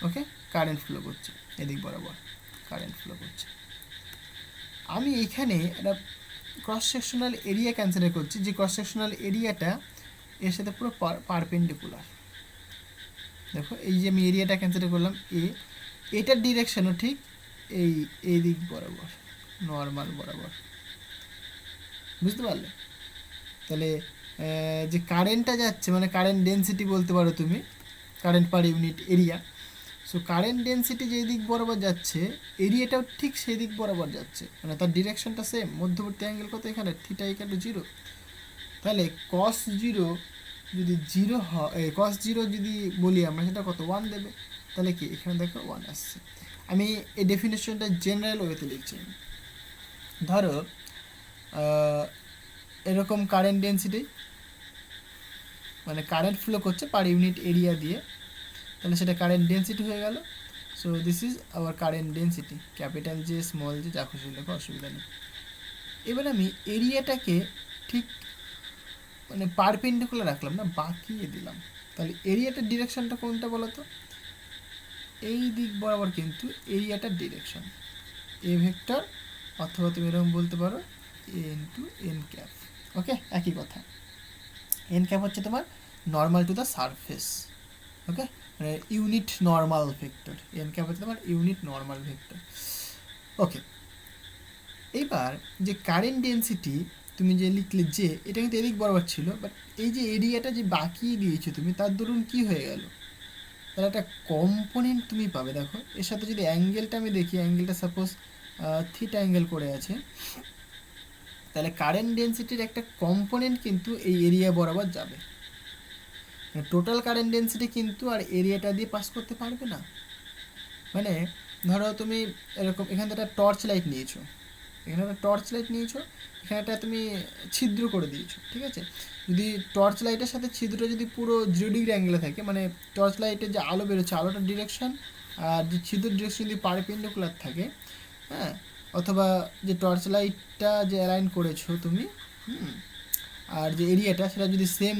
ওকে, কারেন্ট ফ্লো করছে এদিক বরাবর, কারেন্ট ফ্লো করছে। আমি এখানে একটা ক্রস সেকশনাল এরিয়া কনসিডার করছি, যে ক্রস সেকশনাল এরিয়াটা এর সাথে পুরো পারপেন্ডিকুলার। দেখো এই যে আমি এরিয়াটা কনসিডার করলাম এটার ডিরেকশনও ঠিক এই দিক বরাবর, নর্মাল বরাবর, বুঝতে পারলে? তাহলে যে কারেন্টটা যাচ্ছে মানে কারেন্ট ডেন্সিটি বলতে পারো তুমি, current per unit area. So current density যে দিক বরাবর যাচ্ছে, এরিয়াটাও ঠিক সেই দিক বরাবর যাচ্ছে, মানে তার ডিরেকশনটা সেম। মধ্যবর্তী অ্যাঙ্গেল কত এখানে, থিটা ইকুয়াল টু 0। তাহলে কস 0 যদি 0 হয়, কস 0 যদি বলি আমরা, সেটা কত 1 দেবে। তাহলে কি এখানে দেখো 1 আসছে। আমি এই ডেফিনেশনটা জেনারেল ওয়েতে লিখছি। ধরো এরকম কারেন্ট ডেন্সিটি মানে কারেন্ট ফ্লো করছে পার ইউনিট এরিয়া দিয়ে, তাহলে সেটা কারেন্ট ডেন্সিটি হয়ে গেল। So this is our current density, capital J small J যা খুশি লেখো, অসুবিধা নেই। এবার আমি এরিয়াটাকে ঠিক মানে পারপেন্ডিকুলার রাখলাম না, বাঁকিয়ে দিলাম। তাহলে এরিয়াটার ডিরেকশনটা কোনটা বলো তো, এই দিক বরাবর কিন্তু এরিয়াটার ডিরেকশন এ ভেক্টর, অথবা তুমি এরকম বলতে পারো এ ইন্টু এন ক্যাপ। ওকে, একই কথা। এন ক্যাপ হচ্ছে তোমার নর্মাল টু দ্য সারফেস, ওকে, মানে unit normal vector. N cap হচ্ছে তোমার ইউনিট নর্মাল ভেক্টর, ওকে। এইবার যে কারেন্ট ডেন্সিটি তুমি যে লিখলে, যে এটা কিন্তু এদিক বরাবর ছিল, বাট এই যে এরিয়াটা যে বাকিয়ে দিয়েছো তুমি, তার দরুন কি হয়ে গেল, তাহলে একটা কম্পোনেন্ট তুমি পাবে। দেখো এর সাথে যদি অ্যাঙ্গেলটা আমি দেখি, অ্যাঙ্গেলটা সাপোজ থিটা অ্যাঙ্গেল করে আছে, তাহলে কারেন্ট ডেন্সিটির একটা কম্পোনেন্ট কিন্তু এই এরিয়া বরাবর যাবে, টোটাল কারেন্ট ডেন্সিটি কিন্তু আর এরিয়াটা দিয়ে পাস করতে পারবে না। মানে ধরো তুমি এরকম এখানে একটা টর্চ লাইট নিয়েছো, এখানে একটা টর্চ লাইট নিয়েছো, এখানে একটা তুমি ছিদ্র করে দিয়েছো, ঠিক আছে। যদি টর্চ লাইটের সাথে ছিদ্র যদি পুরো 0 ডিগ্রি অ্যাঙ্গেলে থাকে, মানে টর্চ লাইটের যে আলো বেরোচ্ছে আলোটার ডিরেকশন আর যে ছিদ্র ডিরেকশন যদি পারপেন্ডিকুলার থাকে, হ্যাঁ, অথবা যে টর্চ লাইটটা যে অ্যালাইন করেছো তুমি, আর যে এরিয়াটা সেটা যদি সেম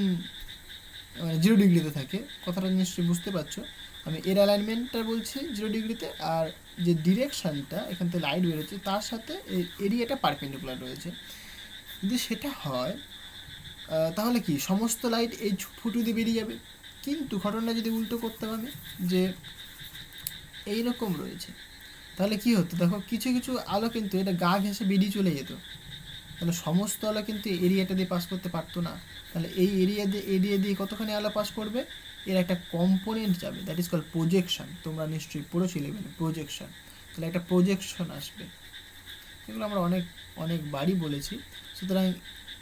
0 ডিগ্রিতে থাকে, কথাটা নিশ্চয়ই বুঝতে পারছো। আমি এর অ্যালাইনমেন্টটা বলছি 0 ডিগ্রিতে, আর যে ডিরেকশানটা এখান থেকে লাইট বেরোচ্ছে তার সাথে এই এরিয়াটা পারপেন্ডিকুলার রয়েছে। যদি সেটা হয় তাহলে কি সমস্ত লাইট এই ফুটো দিয়ে বেরিয়ে যাবে। কিন্তু ঘটনা যদি উল্টো করতে হবে, যে এইরকম রয়েছে, তাহলে কি হতো দেখো, কিছু কিছু আলো কিন্তু এটা গা ঘেঁষে বেরিয়ে চলে যেত, তাহলে সমস্ত আলো কিন্তু এরিয়াটা দিয়ে পাস করতে পারতো না। তাহলে এই এরিয়া দিয়ে কতখানি আলো পাস করবে, এর একটা কম্পোনেন্ট যাবে, দ্যাট ইজ কল প্রজেকশন। তোমরা নিশ্চয়ই পড়েছিলে প্রজেকশন, তাহলে একটা প্রজেকশন আসবে। এগুলো আমরা অনেকবারই বলেছি। সুতরাং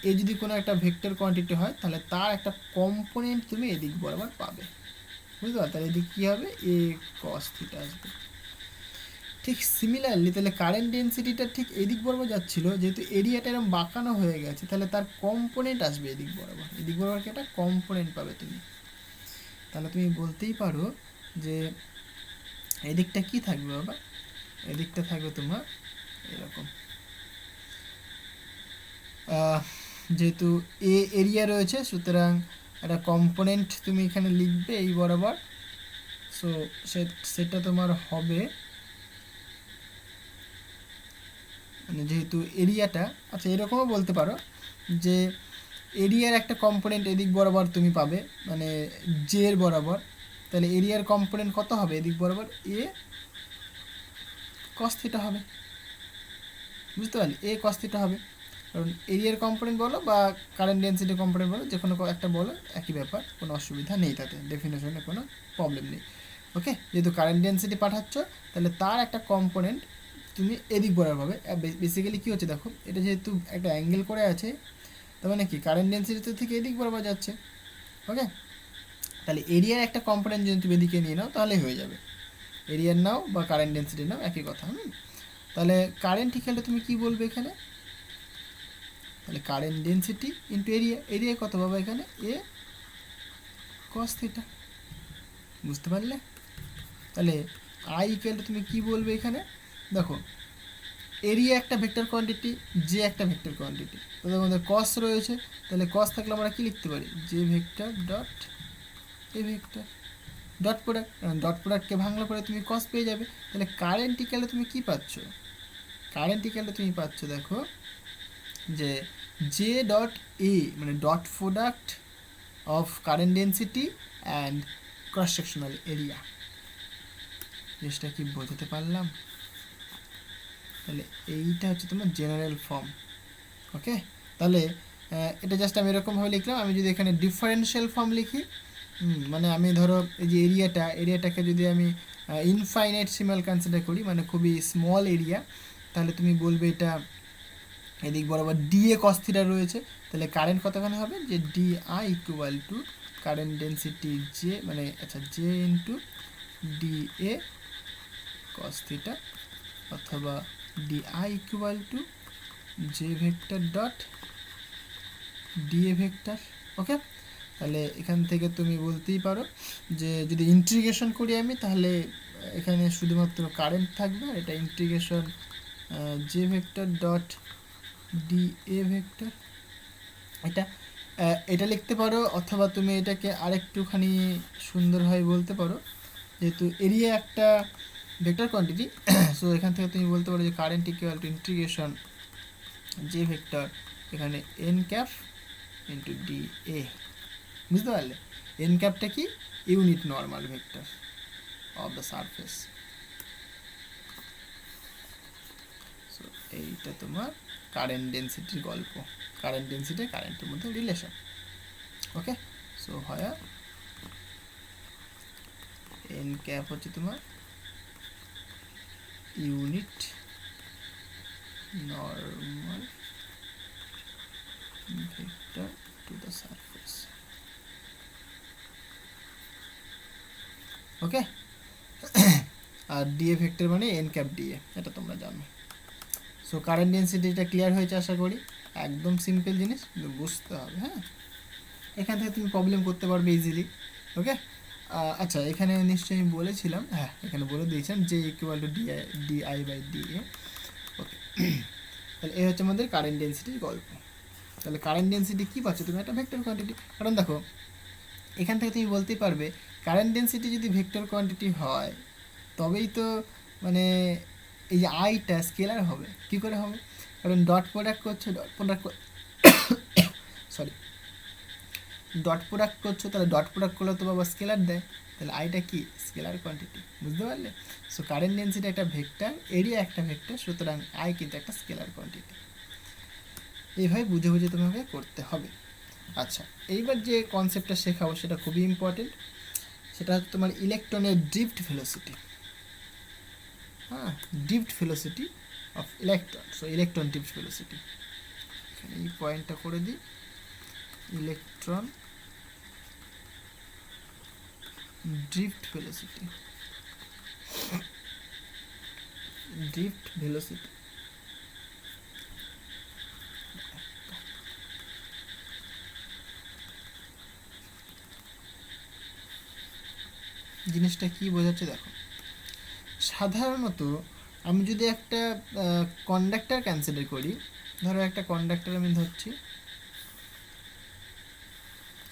এই যদি কোনো একটা ভেক্টর কোয়ান্টিটি হয় তাহলে তার একটা কম্পোনেন্ট তুমি এদিক বরাবর পাবে, বুঝতে পারো। তাহলে এদিক কী হবে, এ কস থিটা আসবে। ঠিক সিমিলারলি তাহলে কারেন্ট ডেন্সিটিটা ঠিক এদিক বরাবর যাচ্ছিলো, যেহেতু এরিয়াটা এরকম বাঁকানো হয়ে গেছে, তাহলে তার কম্পোনেন্ট আসবে এদিক বরাবর, এদিক বরাবর একটা কম্পোনেন্ট পাবে তুমি। তাহলে তুমি বলতেই পারো যে এদিকটা কি থাকবে বাবা, এদিকটা থাকবে তোমার এরকম, যেহেতু এ এরিয়া রয়েছে সুতরাং একটা কম্পোনেন্ট তুমি এখানে লিখবে এই বরাবর। সো সেটা তোমার হবে, মানে যেহেতু এরিয়াটা, আচ্ছা এরকমও বলতে পারো যে এরিয়ার একটা কম্পোনেন্ট এদিক বরাবর তুমি পাবে, মানে জে এর বরাবর। তাহলে এরিয়ার কম্পোনেন্ট কত হবে এদিক বরাবর, এ কস থিটা হবে, বুঝতে পারলি, এ কস থিটা হবে। কারণ এরিয়ার কম্পোনেন্ট বলো বা কারেন্ট ডেন্সিটি কম্পোনেন্ট বলো, যে কোনো একটা বলো একই ব্যাপার, কোনো অসুবিধা নেই, তাতে ডেফিনেশনে কোনো প্রবলেম নেই। ওকে, যেহেতু কারেন্ট ডেন্সিটি পাঠাচ্ছ তাহলে তার একটা কম্পোনেন্ট তুমি এদিক বরাবর পাবে। বেসিক্যালি কী হচ্ছে দেখো, এটা যেহেতু একটা অ্যাঙ্গেল করে আছে, তার মানে কি কারেন্ট ডেন্সিটি থেকে এদিক বরাবর যাচ্ছে। ওকে, তাহলে এরিয়ার একটা কম্পোনেন্ট যদি তুমি এদিকে নিয়ে নাও তাহলে হয়ে যাবে, এরিয়ার নাও বা কারেন্ট ডেন্সিটি নাও একই কথা। তাহলে কারেন্ট ইকুয়াল তুমি কী বলবে এখানে, তাহলে current density into area, area কত পাবো এখানে, এ কস থিটা, বুঝতে পারলে। তাহলে আই ইকুয়াল টু তুমি কী বলবে এখানে, দেখো এরিয়া একটা ভেক্টর কোয়ান্টিটি, যে একটা ভেক্টর কোয়ান্টিটি, তাদের মধ্যে কস রয়েছে, তাহলে কস থাকলে আমরা কী লিখতে পারি, যে vector dot A vector dot প্রোডাক্টকে ভাঙলে পরে তুমি কস পেয়ে যাবে। তাহলে কারেন্ট ইকুয়ালে তুমি কী পাচ্ছ, কারেন্ট ইকুয়ালে তুমি পাচ্ছ দেখো যে জে ডট এ, মানে dot product of current density and cross sectional area. জিনিসটা কি বোঝাতে পারলাম? তাহলে এইটা হচ্ছে তোমার জেনারেল ফর্ম। ওকে, তাহলে এটা জাস্ট আমি এরকমভাবে লিখলাম। আমি যদি এখানে ডিফারেন্সিয়াল ফর্ম লিখি, মানে আমি ধরো এই যে এরিয়াটাকে যদি আমি ইনফাইনাইট সিমাল কনসিডার করি, মানে খুবই স্মল এরিয়া, তাহলে তুমি বলবে এটা এদিক বরাবর ডিএ কস থিটা রয়েছে। তাহলে কারেন্ট কতখানি হবে, যে D I equal to current density J, মানে আচ্ছা J into D A cos theta, অথবা D I equal to J vector dot DA vector. Okay, তাহলে এখান থেকে তুমি বলতেই পারো যে যদি ইন্টিগ্রেশন করি আমি, তাহলে এখানে শুধুমাত্র কারেন্ট থাকবে, আর এটা integration J vector dot D A vector, এটা লিখতে পারো। অথবা তুমি এটাকে আরেকটুখানি সুন্দরভাবে বলতে পারো, যেহেতু এরিয়া একটা ভেক্টর কোয়ান্টিটি, সো এখান থেকে তুমি বলতে পারো যে current equal to integration J vector এখানে N cap into D A, বুঝতে পারলে। এন ক্যাপটা কি, unit normal vector of the surface. So এইটা তোমার কারেন্ট ডেন্সিটির গল্প, কারেন্ট ডেন্সিটি কারেন্টের মধ্যে রিলেশন। ওকে, সো হয় এন ক্যাপ হচ্ছে তোমার unit normal vector to the surface. Okay, আর ডিএ ভেক্টর মানে এন ক্যাপ ডিএ, এটা তোমরা জানো। সো কারেন্ট ডেন্সিটিটা ক্লিয়ার হয়েছে আশা করি। একদম সিম্পল জিনিস, কিন্তু বুঝতে হবে। হ্যাঁ, এখান থেকে তুমি প্রবলেম করতে পারবে ইজিলি। ওকে, আচ্ছা এখানে নিশ্চয়ই আমি বলেছিলাম, হ্যাঁ এখানে বলে দিয়েছিলাম যে equal to DI by DA. Okay, তাহলে এই হচ্ছে আমাদের কারেন্ট ডেন্সিটির গল্প। তাহলে কারেন্ট ডেন্সিটি কী পাচ্ছ তুমি? একটা ভেক্টর কোয়ান্টিটি। কারণ দেখো এখান থেকে তুমি বলতেই পারবে কারেন্ট ডেন্সিটি যদি ভেক্টর কোয়ান্টিটি হয় তবেই তো মানে এই যে আইটা স্কেলার হবে। কি করে হবে? কারণ ডট প্রোডাক্ট করছো, সরি ডট প্রোডাক্ট করছো, তাহলে ডট প্রোডাক্ট করলে তো বাবা স্কেলার দেয়, তাহলে আইটা কি স্কেলার কোয়ান্টিটি। বুঝতে পারলে? সো কারেন্ট ডেন্সিটি একটা ভেক্টর, এরিয়া একটা ভেক্টর, সুতরাং আই কিন্তু একটা স্কেলার কোয়ান্টিটি। এইভাবে বুঝে বুঝে তোমাকে করতে হবে। আচ্ছা, এইবার যে কনসেপ্টটা শেখাবো সেটা খুবই ইম্পর্টেন্ট, সেটা হচ্ছে তোমার ইলেকট্রনের ড্রিফট ভেলোসিটি। হ্যাঁ, drift velocity of electron. So electron drift velocity, এখানে এই পয়েন্টটা করে দিই, electron drift velocity. Drift velocity জিনিসটা কি বোঝাচ্ছে দেখো। সাধারণত আমি যদি একটা কন্ডাক্টর কনসিডার করি, ধরো একটা কন্ডাক্টর আমি ধরছি,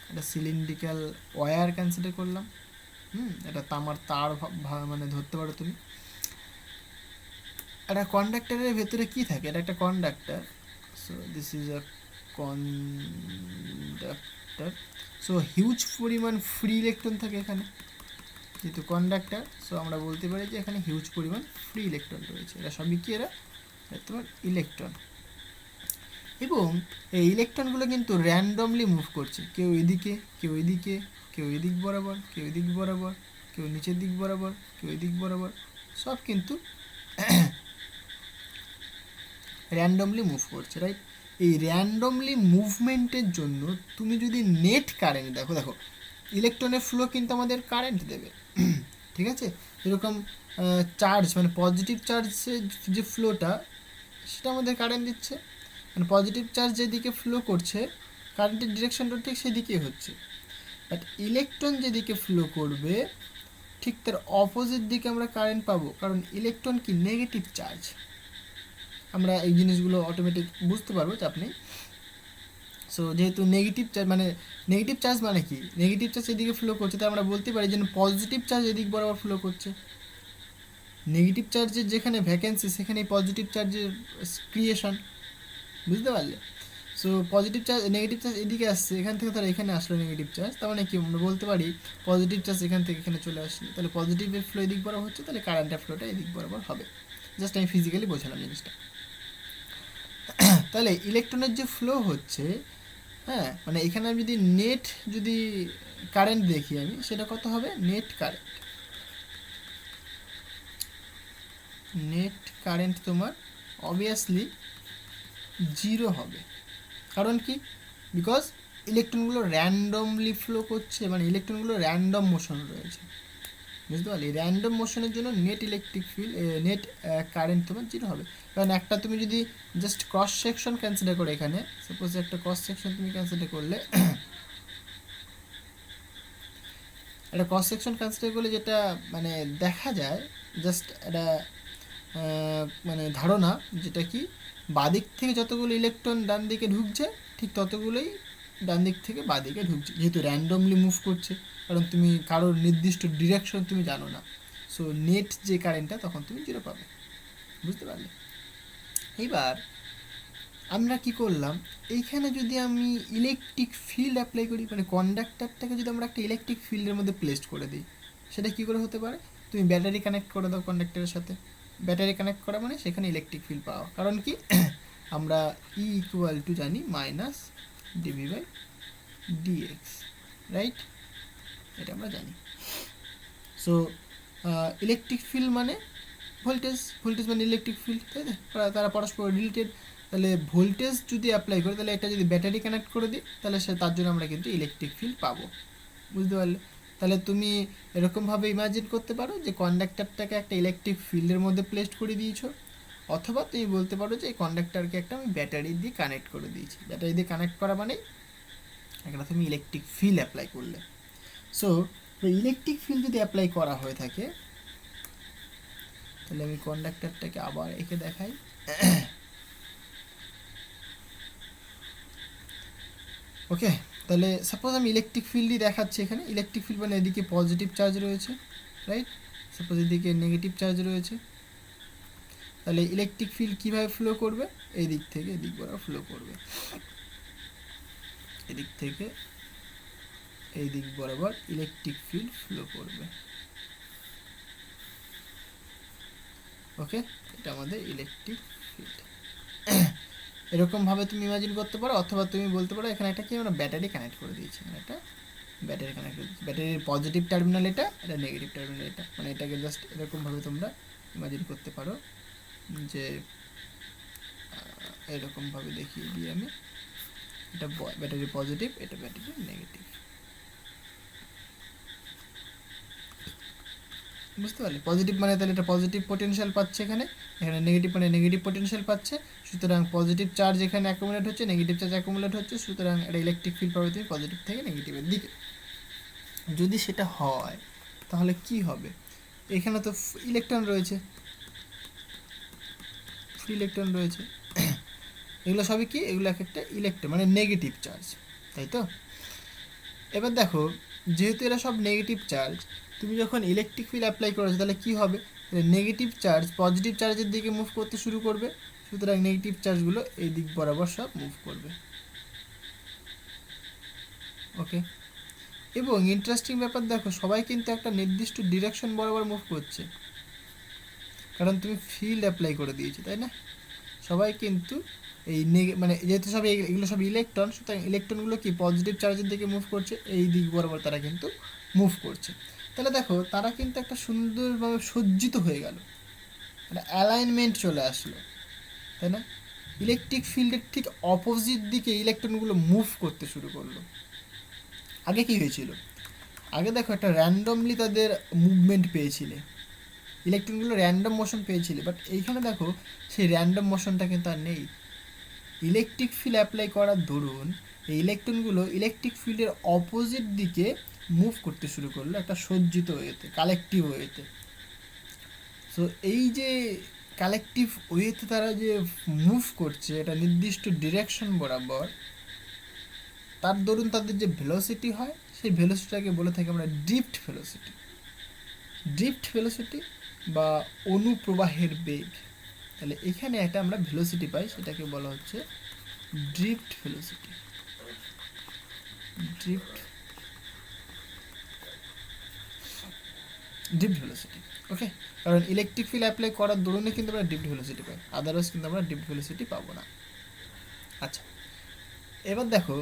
একটা সিলিন্ড্রিক্যাল ওয়্যার কনসিডার করলাম। এটা তামার তার মানে ধরতে পারো তুমি। একটা কন্ডাক্টরের ভেতরে কি থাকে? এটা একটা conductor. So this is a conductor. So huge পরিমাণ ফ্রি ইলেকট্রন থাকে এখানে, যেহেতু কন্ডাক্টর। সো আমরা বলতে পারি যে এখানে হিউজ পরিমাণ ফ্রি ইলেকট্রন রয়েছে। এরা সবই কি? এরা তোমার ইলেকট্রন। এবং এই ইলেকট্রনগুলো কিন্তু র্যান্ডমলি মুভ করছে, কেউ এদিকে, কেউ এদিকে, কেউ এদিক বরাবর, কেউ এদিক বরাবর, কেউ নিচের দিক বরাবর, কেউ এদিক বরাবর, সব কিন্তু র্যান্ডমলি মুভ করছে, রাইট? এই র্যান্ডমলি মুভমেন্টের জন্য তুমি যদি নেট কারেন্ট দেখো, দেখো ইলেকট্রনের ফ্লো কিন্তু আমাদের কারেন্ট দেবে, ঠিক আছে? এরকম চার্জ মানে পজিটিভ চার্জের যে ফ্লোটা সেটা আমাদের কারেন্ট দিচ্ছে, মানে পজিটিভ চার্জ যেদিকে ফ্লো করছে কারেন্টের ডিরেকশনটা ঠিক সেদিকেই হচ্ছে। বাট ইলেকট্রন যেদিকে ফ্লো করবে ঠিক তার অপোজিট দিকে আমরা কারেন্ট পাবো, কারণ ইলেকট্রন কি নেগেটিভ চার্জ। আমরা এই জিনিসগুলো অটোমেটিক বুঝতে পারবো, চাপ নেই। সো যেহেতু নেগেটিভ চার্জ মানে কি? নেগেটিভ চার্জ এদিকে ফ্লো করছে, তাই আমরা বলতে পারি যে পজিটিভ চার্জ এদিক বরাবর ফ্লো করছে। নেগেটিভ চার্জের যেখানে ভ্যাকেন্সি সেখানে পজিটিভ চার্জের ক্রিয়েশন। বুঝতে পারলে? So positive charge negative charge এদিকে আসছে, এখান থেকে ধরো এখানে আসলো নেগেটিভ চার্জ, তার মানে কি আমরা বলতে পারি পজিটিভ চার্জ এখান থেকে এখানে চলে আসলো, তাহলে পজিটিভের ফ্লো এদিক বরাবর হচ্ছে, তাহলে কারেন্টের ফ্লোটা এদিক বরাবর হবে। জাস্ট আমি ফিজিক্যালি বোঝালাম জিনিসটা। তাহলে ইলেকট্রনের যে ফ্লো হচ্ছে, হ্যাঁ মানে এখানে আমি যদি নেট যদি কারেন্ট দেখি আমি, সেটা কত হবে? নেট কারেন্ট তোমার অবভিয়াসলি 0 হবে। কারণ কি? বিকজ ইলেকট্রনগুলো র্যান্ডমলি ফ্লো করছে, মানে ইলেকট্রনগুলো র্যান্ডম মোশন রয়েছে। বুঝতে পারলি? র্যান্ডম মোশনের জন্য net electric field net current তোমার 0 হবে। কারণ একটা তুমি যদি জাস্ট ক্রস সেকশন কনসিডার করো, এখানে সাপোজ একটা ক্রস সেকশন তুমি কনসিডার করলে, একটা ক্রস সেকশন কনসিডার করলে যেটা মানে দেখা যায়, জাস্ট একটা মানে ধারণা, যেটা কি বাদিক থেকে যতগুলো ইলেকট্রন ডান দিকে ঢুকছে ঠিক ততগুলোই ডান দিক থেকে বাদিকে ঢুকছে, যেহেতু র্যান্ডমলি মুভ করছে, কারণ তুমি কারোর নির্দিষ্ট ডিরেকশন তুমি জানো না। সো নেট যে কারেন্টটা তখন তুমি 0 পাবে। বুঝতে পারলে? এইবার আমরা কি করলাম, এইখানে যদি আমি ইলেকট্রিক ফিল্ড অ্যাপ্লাই করি, মানে কন্ডাক্টারটাকে যদি আমরা একটা ইলেকট্রিক ফিল্ডের মধ্যে প্লেস করে দিই, সেটা কী করে হতে পারে? তুমি ব্যাটারি কানেক্ট করে দাও কন্ডাক্টরের সাথে, ব্যাটারি কানেক্ট করা মানে সেখানে ইলেকট্রিক ফিল্ড পাওয়া। কারণ কি? আমরা ই ইকুয়াল টু জানি minus d V by d x, right? এটা আমরা জানি। সো ইলেকট্রিক ফিল্ড মানে ভোল্টেজ মানে ইলেকট্রিক ফিল্ড, তাই না? তারা পরস্পর রিলেটেড। তাহলে ভোল্টেজ যদি অ্যাপ্লাই করি, তাহলে এটা যদি ব্যাটারি কানেক্ট করে দিই, তাহলে তার জন্য আমরা কিন্তু ইলেকট্রিক ফিল্ড পাবো। বুঝতে পারলে? তাহলে তুমি এরকমভাবে ইমাজিন করতে পারো যে কন্ডাক্টরটাকে একটা ইলেকট্রিক ফিল্ডের মধ্যে প্লেস করে দিয়েছো, অথবা তুমি বলতে পারো যে এই কন্ডাক্টরকে একটা আমি ব্যাটারি দিয়ে কানেক্ট করে দিয়েছি। ব্যাটারি দিয়ে কানেক্ট করা মানে একটা তুমি ইলেকট্রিক ফিল্ড অ্যাপ্লাই করলে। সো ইলেকট্রিক ফিল্ড যদি অ্যাপ্লাই করা হয়ে থাকে, তাহলে আমি কন্ডাক্টরটাকে আবার এঁকে দেখাই। ওকে, তাহলে সাপোজ আমি ইলেকট্রিক ফিল্ডই দেখাচ্ছি এখানে। ইলেকট্রিক ফিল্ড মানে এদিকে পজিটিভ চার্জ রয়েছে, রাইট? সাপোজ এদিকে নেগেটিভ চার্জ রয়েছে। তাহলে ইলেকট্রিক ফিল্ড কীভাবে ফ্লো করবে? এই দিক থেকে এদিক বরাবর ফ্লো করবে, এদিক থেকে এই দিক বরাবর ইলেকট্রিক ফিল্ড ফ্লো করবে। ওকে, এটা আমাদের ইলেকট্রিক ফিল্ড। এরকমভাবে তুমি ইমাজিন করতে পারো, অথবা তুমি বলতে পারো এখানে একটা কি আমরা ব্যাটারি কানেক্ট করে দিয়েছি, একটা ব্যাটারি কানেক্ট করে দিয়েছি। ব্যাটারির পজিটিভ টার্মিনাল এটা, এটা নেগেটিভ টার্মিনাল এটা, মানে এটাকে জাস্ট এরকমভাবে তোমরা ইমাজিন করতে পারো যে এরকমভাবে দেখিয়ে দিই আমি। এটা ব্যাটারি পজিটিভ, এটা ব্যাটারি নেগেটিভ। বুঝতে পারলে? পজিটিভ মানে তাহলে এটা পজিটিভ পোটেনশিয়াল পাচ্ছে, এখানে এখানে নেগেটিভ মানে নেগেটিভ পোটেনশিয়াল পাচ্ছে। সুতরাং পজিটিভ চার্জ এখানে অ্যাকুমুলেট হচ্ছে, নেগেটিভ চার্জ অ্যাকুমুলেট হচ্ছে, সুতরাং এটা ইলেকট্রিক ফিল্ড পাবে তুমি পজিটিভ থেকে নেগেটিভের দিকে। যদি সেটা হয় তাহলে কি হবে? এখানে তো ইলেকট্রন রয়েছে, ফ্রি ইলেকট্রন রয়েছে। এগুলো সবই কি? এগুলো এক একটা ইলেকট্রন মানে নেগেটিভ চার্জ, তাই তো? এবার দেখো, যেহেতু এরা সব নেগেটিভ চার্জ, তুমি যখন ইলেকট্রিক ফিল্ড অ্যাপ্লাই করেছো তাহলে কী হবে? নেগেটিভ চার্জ পজিটিভ চার্জের দিকে মুভ করতে শুরু করবে, সুতরাং নেগেটিভ চার্জগুলো এই দিক বরাবর সব মুভ করবে। ওকে, এবং ইন্টারেস্টিং ব্যাপার দেখো, সবাই কিন্তু একটা নির্দিষ্ট ডিরেকশন বরাবর মুভ করছে, কারণ তুমি ফিল্ড অ্যাপ্লাই করে দিয়েছো, তাই না? সবাই কিন্তু এই মানে যেহেতু সব এগুলো সব ইলেকট্রন, সুতরাং ইলেকট্রনগুলো কি পজিটিভ চার্জের দিকে মুভ করছে, এই দিক বরাবর তারা কিন্তু মুভ করছে। তাহলে দেখো, তারা কিন্তু একটা সুন্দরভাবে সজ্জিত হয়ে গেল, একটা অ্যালাইনমেন্ট চলে আসলো, তাই না? ইলেকট্রিক ফিল্ডের ঠিক অপোজিট দিকে ইলেকট্রনগুলো মুভ করতে শুরু করলো। আগে কি হয়েছিল? আগে দেখো, একটা র্যান্ডমলি তাদের মুভমেন্ট পেয়েছিলে, ইলেকট্রনগুলো র্যান্ডম মোশন পেয়েছিলে, বাট এইখানে দেখো সেই র্যান্ডম মোশনটা কিন্তু আর নেই। ইলেকট্রিক ফিল্ড অ্যাপ্লাই করার দরুন এই ইলেকট্রনগুলো ইলেকট্রিক ফিল্ডের অপোজিট দিকে মুভ করতে শুরু করলো একটা সজ্জিত ওয়েতে, কালেকটিভ ওয়েতে। সো এই যে কালেকটিভ ওয়েতে তারা যে মুভ করছে এটা নির্দিষ্ট ডিরেকশন বরাবর, তার দরুন তাদের যে ভেলোসিটি হয়, সেই ভেলোসিটিটাকে বলে থাকি আমরা ড্রিফট ভেলোসিটি। ড্রিফট ভেলোসিটি বা অনুপ্রবাহের বেগ। তাহলে এখানে একটা আমরা ভেলোসিটি পাই, সেটাকে বলা হচ্ছে drift velocity. Drift velocity. Okay, কারণ ইলেকট্রিক ফিল্ড অ্যাপ্লাই করার দরুনে কিন্তু আমরা ড্রিফট ভেলোসিটি পাই, আদারওয়াইজ কিন্তু আমরা ড্রিফট ভেলোসিটি পাবো না। আচ্ছা, এবার দেখো,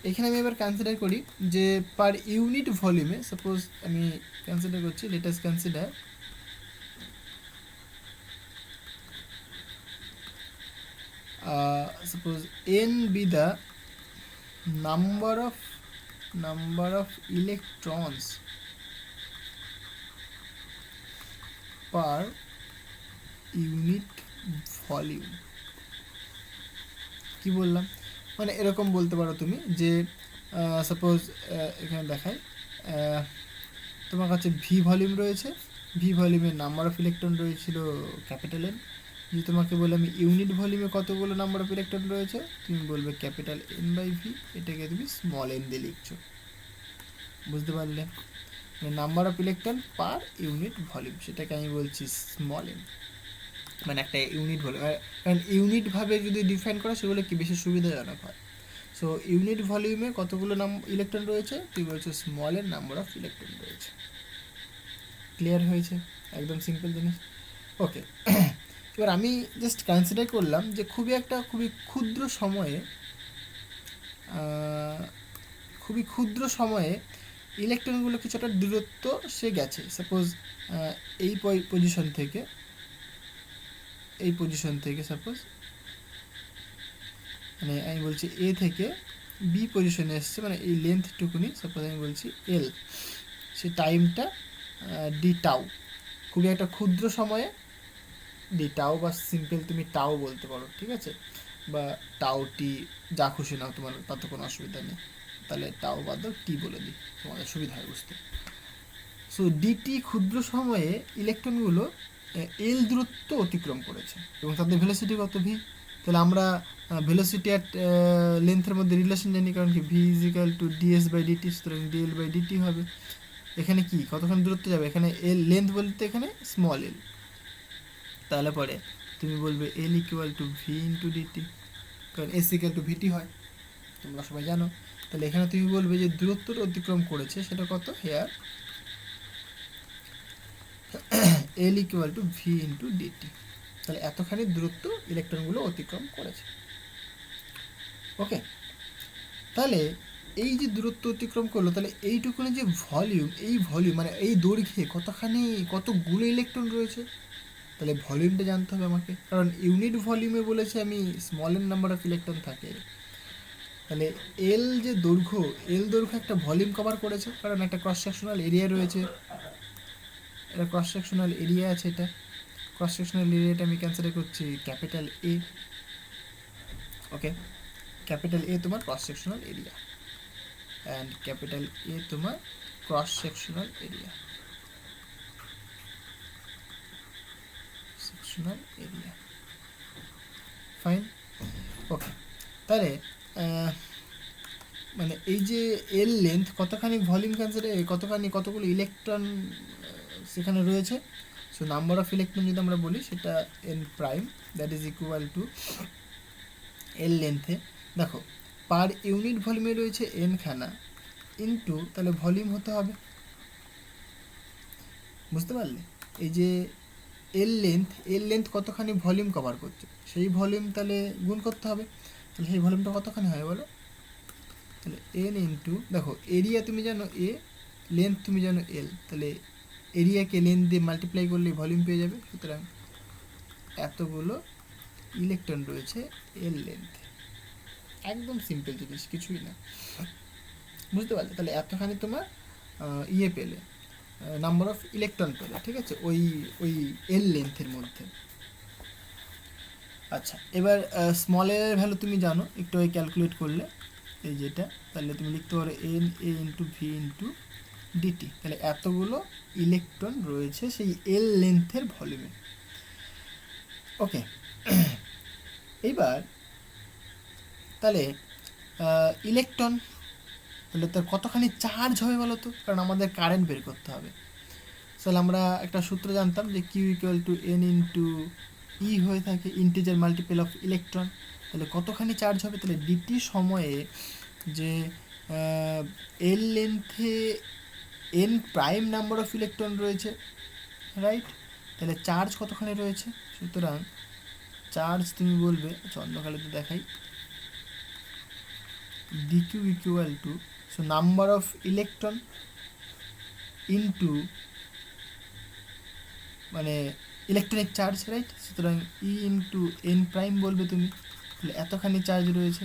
এখানে আমি এবার কনসিডার করি যে পার ইউনিট ভলিউমে, সাপোজ আমি কনসিডার করছি, let us consider suppose n be the number of electrons per unit volume। কি বললাম? মানে এরকম বলতে পারো তুমি যে সাপোজ এখানে দেখাই, তোমার কাছে ভি ভলিউম রয়েছে, ভি ভলিউমের নাম্বার অফ ইলেকট্রন রয়েছিল ক্যাপিটাল এন। যদি তোমাকে বলে আমি ইউনিট ভলিউমে কতগুলো নাম্বার অফ ইলেকট্রন রয়েছে, তুমি বলবে ক্যাপিটাল এন বাই ভি, এটাকে তুমি স্মল এন দিয়ে লিখছো। বুঝতে পারলে? মানে number of electron per unit volume, সেটাকে আমি বলছি স্মল এন, মানে একটা ইউনিট ভলিউম। কারণ ইউনিটভাবে যদি ডিফাইন করা, সেগুলো কি বেশি সুবিধাজনক হয়। সো ইউনিট ভলিউমে কতগুলো ইলেকট্রন রয়েছে, তুমি বলছো small N number of electron রয়েছে। ক্লিয়ার হয়েছে? একদম সিম্পল জিনিস। ওকে, এবার আমি জাস্ট কনসিডার করলাম যে খুবই ক্ষুদ্র সময়ে ইলেকট্রনগুলো কিছুটা দূরত্ব সে গেছে। সাপোজ এই পজিশন থেকে সাপোজ মানে আমি বলছি এ থেকে বি পজিশনে এসছে, মানে এই লেন্থটুকুনি সাপোজ আমি বলছি এল, সে টাইমটা ডি টাউ, খুবই একটা ক্ষুদ্র সময়ে ডি টাউ, বা সিম্পল তুমি টাও বলতে পারো, ঠিক আছে, বা টাও টি, যা খুশি নাও তোমার, তাতে কোনো অসুবিধা নেই। তাহলে টাও বাদ দাও, টি বলে দিই, তোমাদের সুবিধা হয় বুঝতে। সো ডিটি ক্ষুদ্র সময়ে ইলেকট্রনগুলো এল দূরত্ব অতিক্রম করেছে এবং তাদের ভেলোসিটি কত ভি। তাহলে আমরা ভেলোসিটি আর লেন্থের মধ্যে রিলেশন জানি, কারণ কি v is equal to d s by d t, সুতরাং ডিএল বাই ডিটি হবে। এখানে কি কতক্ষণ দূরত্ব যাবে, এখানে এল লেন্থ বলতে এখানে স্মল এল, তাহলে পরে তুমি বলবে L equal to V into DT, কারণ এস ইকুয়াল টু ভিটি হয়, তোমরা সবাই জানো। তাহলে এখানে তুমি বলবে যে দূরত্বটা অতিক্রম করেছে সেটা কত, here l equal to V into d t. তাহলে এতখানি দূরত্ব ইলেকট্রনগুলো অতিক্রম করেছে। ওকে, তাহলে এই যে দূরত্ব অতিক্রম করলো, তাহলে এইটুকুনি যে ভলিউম, এই ভলিউম মানে এই দৈর্ঘ্যে কতগুলো ইলেকট্রন রয়েছে, তাহলে ভলিউমটা জানতে হবে আমাকে, কারণ ইউনিট ভলিউমে বলেছে আমি small N number of electron থাকে। তাহলে এল যে দৈর্ঘ্য, এল দৈর্ঘ্য একটা ভলিউম কভার করেছে, কারণ একটা ক্রস সেকশনাল এরিয়া রয়েছে, এটা ক্রস সেকশনাল এরিয়া আছে, এটা ক্রস সেকশনাল এরিয়াটা আমি কনসিডার করছি capital A. Okay, capital A তোমার cross sectional area, and capital A তোমার cross sectional area, sectional area, fine. Okay, তাহলে মানে এই যে এল লেন্থ কতখানি ভলিউম কতগুলো ইলেকট্রন সেখানে রয়েছে। সো নাম্বার অফ ইলেকট্রন যদি আমরা বলি সেটা N prime, that is equal to L লেন্থে, দেখো পার ইউনিট ভলিউমে রয়েছে এন খানা ইন্টু, তাহলে ভলিউম হতে হবে, বুঝতে পারলে। এই যে এল লেন্থ কতখানি ভলিউম কভার করছে, সেই ভলিউম তাহলে গুণ করতে হবে, তাহলে সেই ভলিউমটা কতখানি হয় বলো, তাহলে এন ইন্টু, দেখো এরিয়া তুমি জানো এ, লেন্থ তুমি জানো এল, তাহলে এরিয়াকে লেন্থ দিয়ে মাল্টিপ্লাই করলে ভলিউম পেয়ে যাবে। সুতরাং এতগুলো ইলেকট্রন রয়েছে এল লেন্থে, একদম সিম্পল জিনিস, কিছুই না, বুঝতে পারলে। তাহলে এতখানি তোমার ইয়ে পেলে, নাম্বার অফ ইলেকট্রন পেলে, ঠিক আছে, ওই ওই এল লেন্থের মধ্যে। আচ্ছা, এবার স্মল এর ভ্যালু তুমি জানো, একটু ওই ক্যালকুলেট করলে এই যেটা, তাহলে তুমি লিখতে পারো n A into v into d t, তাহলে এতগুলো ইলেকট্রন রয়েছে সেই এল লেন্থের ভলিউমে। ওকে, এইবার তাহলে ইলেকট্রন, তাহলে তার কতখানি চার্জ হবে বলো তো, কারণ আমাদের কারেন্ট বের করতে হবে। তাহলে আমরা একটা সূত্র জানতাম যে Q equal to N into E হয়ে থাকে, ইন্টিজার মাল্টিপল অফ ইলেকট্রন। তাহলে কতখানি চার্জ হবে, তাহলে ডিটি সময়ে যে এল লেন্থে N prime number of electron রয়েছে, রাইট, তাহলে চার্জ কতখানি রয়েছে। সুতরাং চার্জ তুমি বলবে, চন্দ্রকালিতে দেখাই, DQ equal to, so number of electron into মানে ইলেকট্রনিক চার্জ, রাইট, সুতরাং ই ইন্টু এন প্রাইম বলবে তুমি, তাহলে এতখানি চার্জ রয়েছে।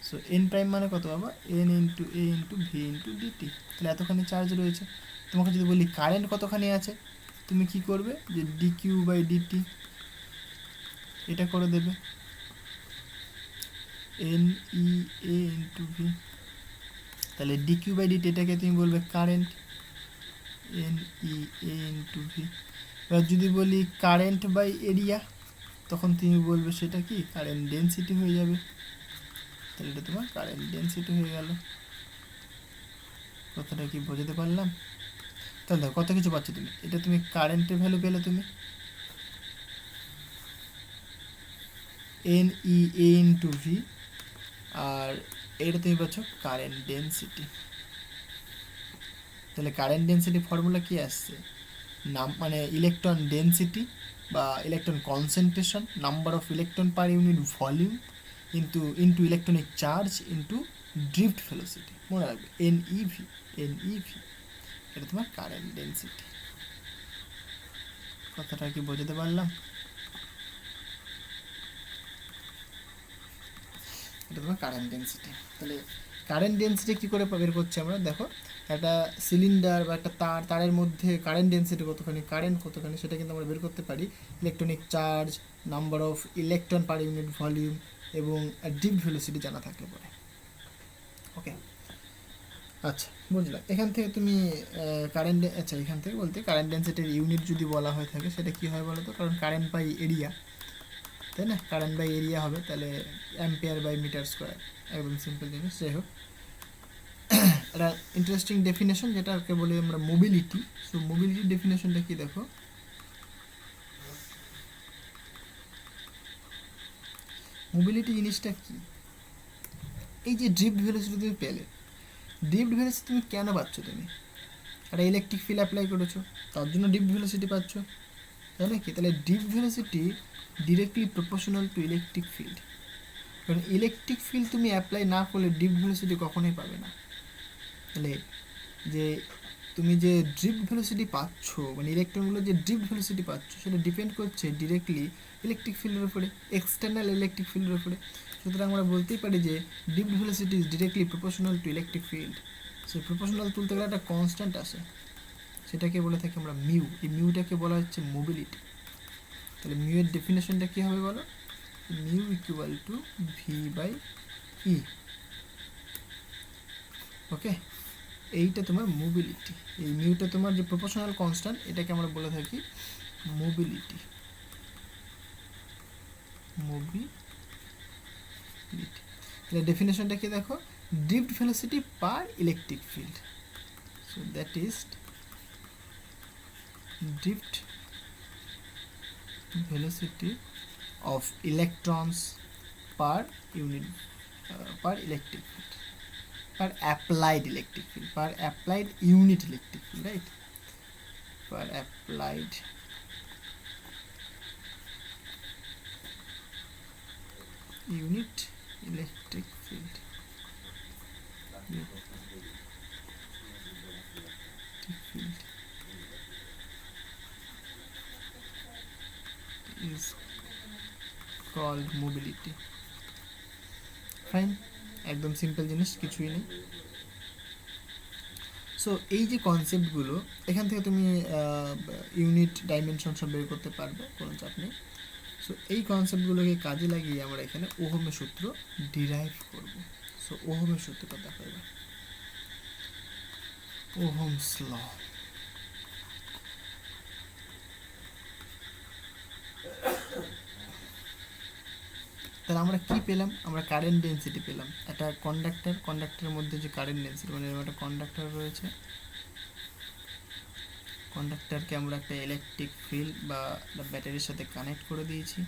সো এন প্রাইম মানে কত বাবা, এন ইন্টু এ ইন্টু ভি ইন্টু ডিটি, তাহলে এতখানি চার্জ রয়েছে। তোমাকে যদি বলি কারেন্ট কতখানি আছে, তুমি কি করবে, যে ডিকিউ বাই ডিটি এটা করে দেবে, এন ই এ ইন্টু ভি, তাহলে ডিকিউ বাই ডিটি এটাকে তুমি বলবে কারেন্ট, এন ই এ ইন্টু ভি। এবার যদি বলি কারেন্ট বাই এরিয়া, তখন তুমি বলবে সেটা কি, কারেন্ট ডেনসিটি হয়ে যাবে, তাহলে এটা তোমার কারেন্ট ডেনসিটি হয়ে গেল। কথাটা কি বোঝাতে পারলাম? তাহলে দেখো কত কিছু পাচ্ছ তুমি, এটা তুমি কারেন্টের ভ্যালু পেলে তুমি এন ই এ ইন্টু ভি, আর এটা তুমি পাচ্ছ কারেন্ট ডেনসিটি। তাহলে কারেন্ট ডেনসিটি ফর্মুলা কি আসছে, মানে ইলেকট্রন ডেনসিটি বা electron concentration, number of electron per unit volume into electronic charge into drift velocity, মনে রাখবে এনইভি, এটা তোমার কারেন্ট ডেনসিটি। কথাটা কি বোঝাতে পারলাম? এটা তোমার কারেন্ট ডেন্সিটি। তাহলে কারেন্ট ডেন্সিটি কী করে বের করছি আমরা, দেখো একটা সিলিন্ডার বা একটা তারের মধ্যে কারেন্ট ডেন্সিটি কতখানি, কারেন্ট কতখানি, সেটা কিন্তু আমরা বের করতে পারি electronic charge, number of electron per unit volume এবং ডিপ ভেলোসিটি জানা থাকলে পরে। ওকে, আচ্ছা বুঝলাম। এখান থেকে তুমি কারেন্ট, আচ্ছা এখান থেকে বলতে কারেন্ট ডেন্সিটির ইউনিট যদি বলা হয়ে থাকে সেটা কী হয় বলো তো, কারণ কারেন্ট বাই এরিয়া, তাই না, কারেন্ট বাই এরিয়া হবে, তাহলে অ্যাম্পিয়ার বাই মিটার স্কোয়ার, একদম সিম্পল জিনিস। যাই হোক, একটা ইন্টারেস্টিং ডেফিনেশন যেটাকে বলি আমরা মোবিলিটি। সো মোবিলিটির ডেফিনেশনটা কি দেখো, মোবিলিটি জিনিসটা কি, এই যে ড্রিফট ভেলোসিটি তুমি পেলে, ড্রিফট ভেলোসিটি তুমি কেন পাচ্ছ, তুমি একটা ইলেকট্রিক ফিল্ড অ্যাপ্লাই করেছো তার জন্য ড্রিফট ভেলোসিটি পাচ্ছ, তাই না কি? তাহলে drift velocity directly proportional to electric field, কারণ ইলেকট্রিক ফিল্ড তুমি অ্যাপ্লাই না করলে ড্রিফট ভেলোসিটি কখনোই পাবে না। তাহলে যে তুমি যে ড্রিফট ভেলোসিটি পাচ্ছ, মানে ইলেকট্রনগুলো যে ড্রিফট ভেলোসিটি পাচ্ছ, সেটা ডিপেন্ড করছে ডিরেক্টলি ইলেকট্রিক ফিল্ডের উপরে, এক্সটার্নাল ইলেকট্রিক ফিল্ডের উপরে। সুতরাং আমরা বলতেই পারি যে drift velocity is directly proportional to electric field. সেই প্রপোর্শনাল তুলতে গেলে একটা কনস্ট্যান্ট আসে, সেটাকে বলে থাকি আমরা মিউ। এই মিউটাকে বলা হচ্ছে মোবিলিটি। তাহলে মিউ এর ডেফিনেশনটা কী হবে বলো, mu equal to V by E. Okay, এইটা তোমার মোবিলিটি। এই মিউটা তোমার যে প্রপোর্শনাল কনস্ট্যান্ট, এটাকে আমরা বলে থাকি মোবিলিটি। মোবিলিটি, তাহলে ডেফিনেশনটা কি দেখো, drift velocity per electric field, so that is drift velocity of electrons per unit per electric field, per applied electric field, per applied unit electric field, right, per applied unit electric field, is called mobility. Fine, একদম simple জিনিস, কিছুই নেই। So এই যে কনসেপ্টগুলো, এখান থেকে তুমি unit dimension সব বের করতে পারবে, কোনো চাপ নেই। সো এই কনসেপ্টগুলোকে কাজে লাগিয়ে আমরা এখানে ওহমের সূত্র ডিরাইভ করব। সো ওহমের সূত্রটা দেখা যাবে, ওহমস ল। তাহলে আমরা কি পেলাম, আমরা কারেন্ট ডেন্সিটি পেলাম। একটা কন্ডাক্টরের মধ্যে যে কারেন্ট ডেন্সিটি, মানে একটা কন্ডাক্টর রয়েছে, কন্ডাক্টরকে আমরা একটা ইলেকট্রিক ফিল্ড বা একটা ব্যাটারির সাথে কানেক্ট করে দিয়েছি,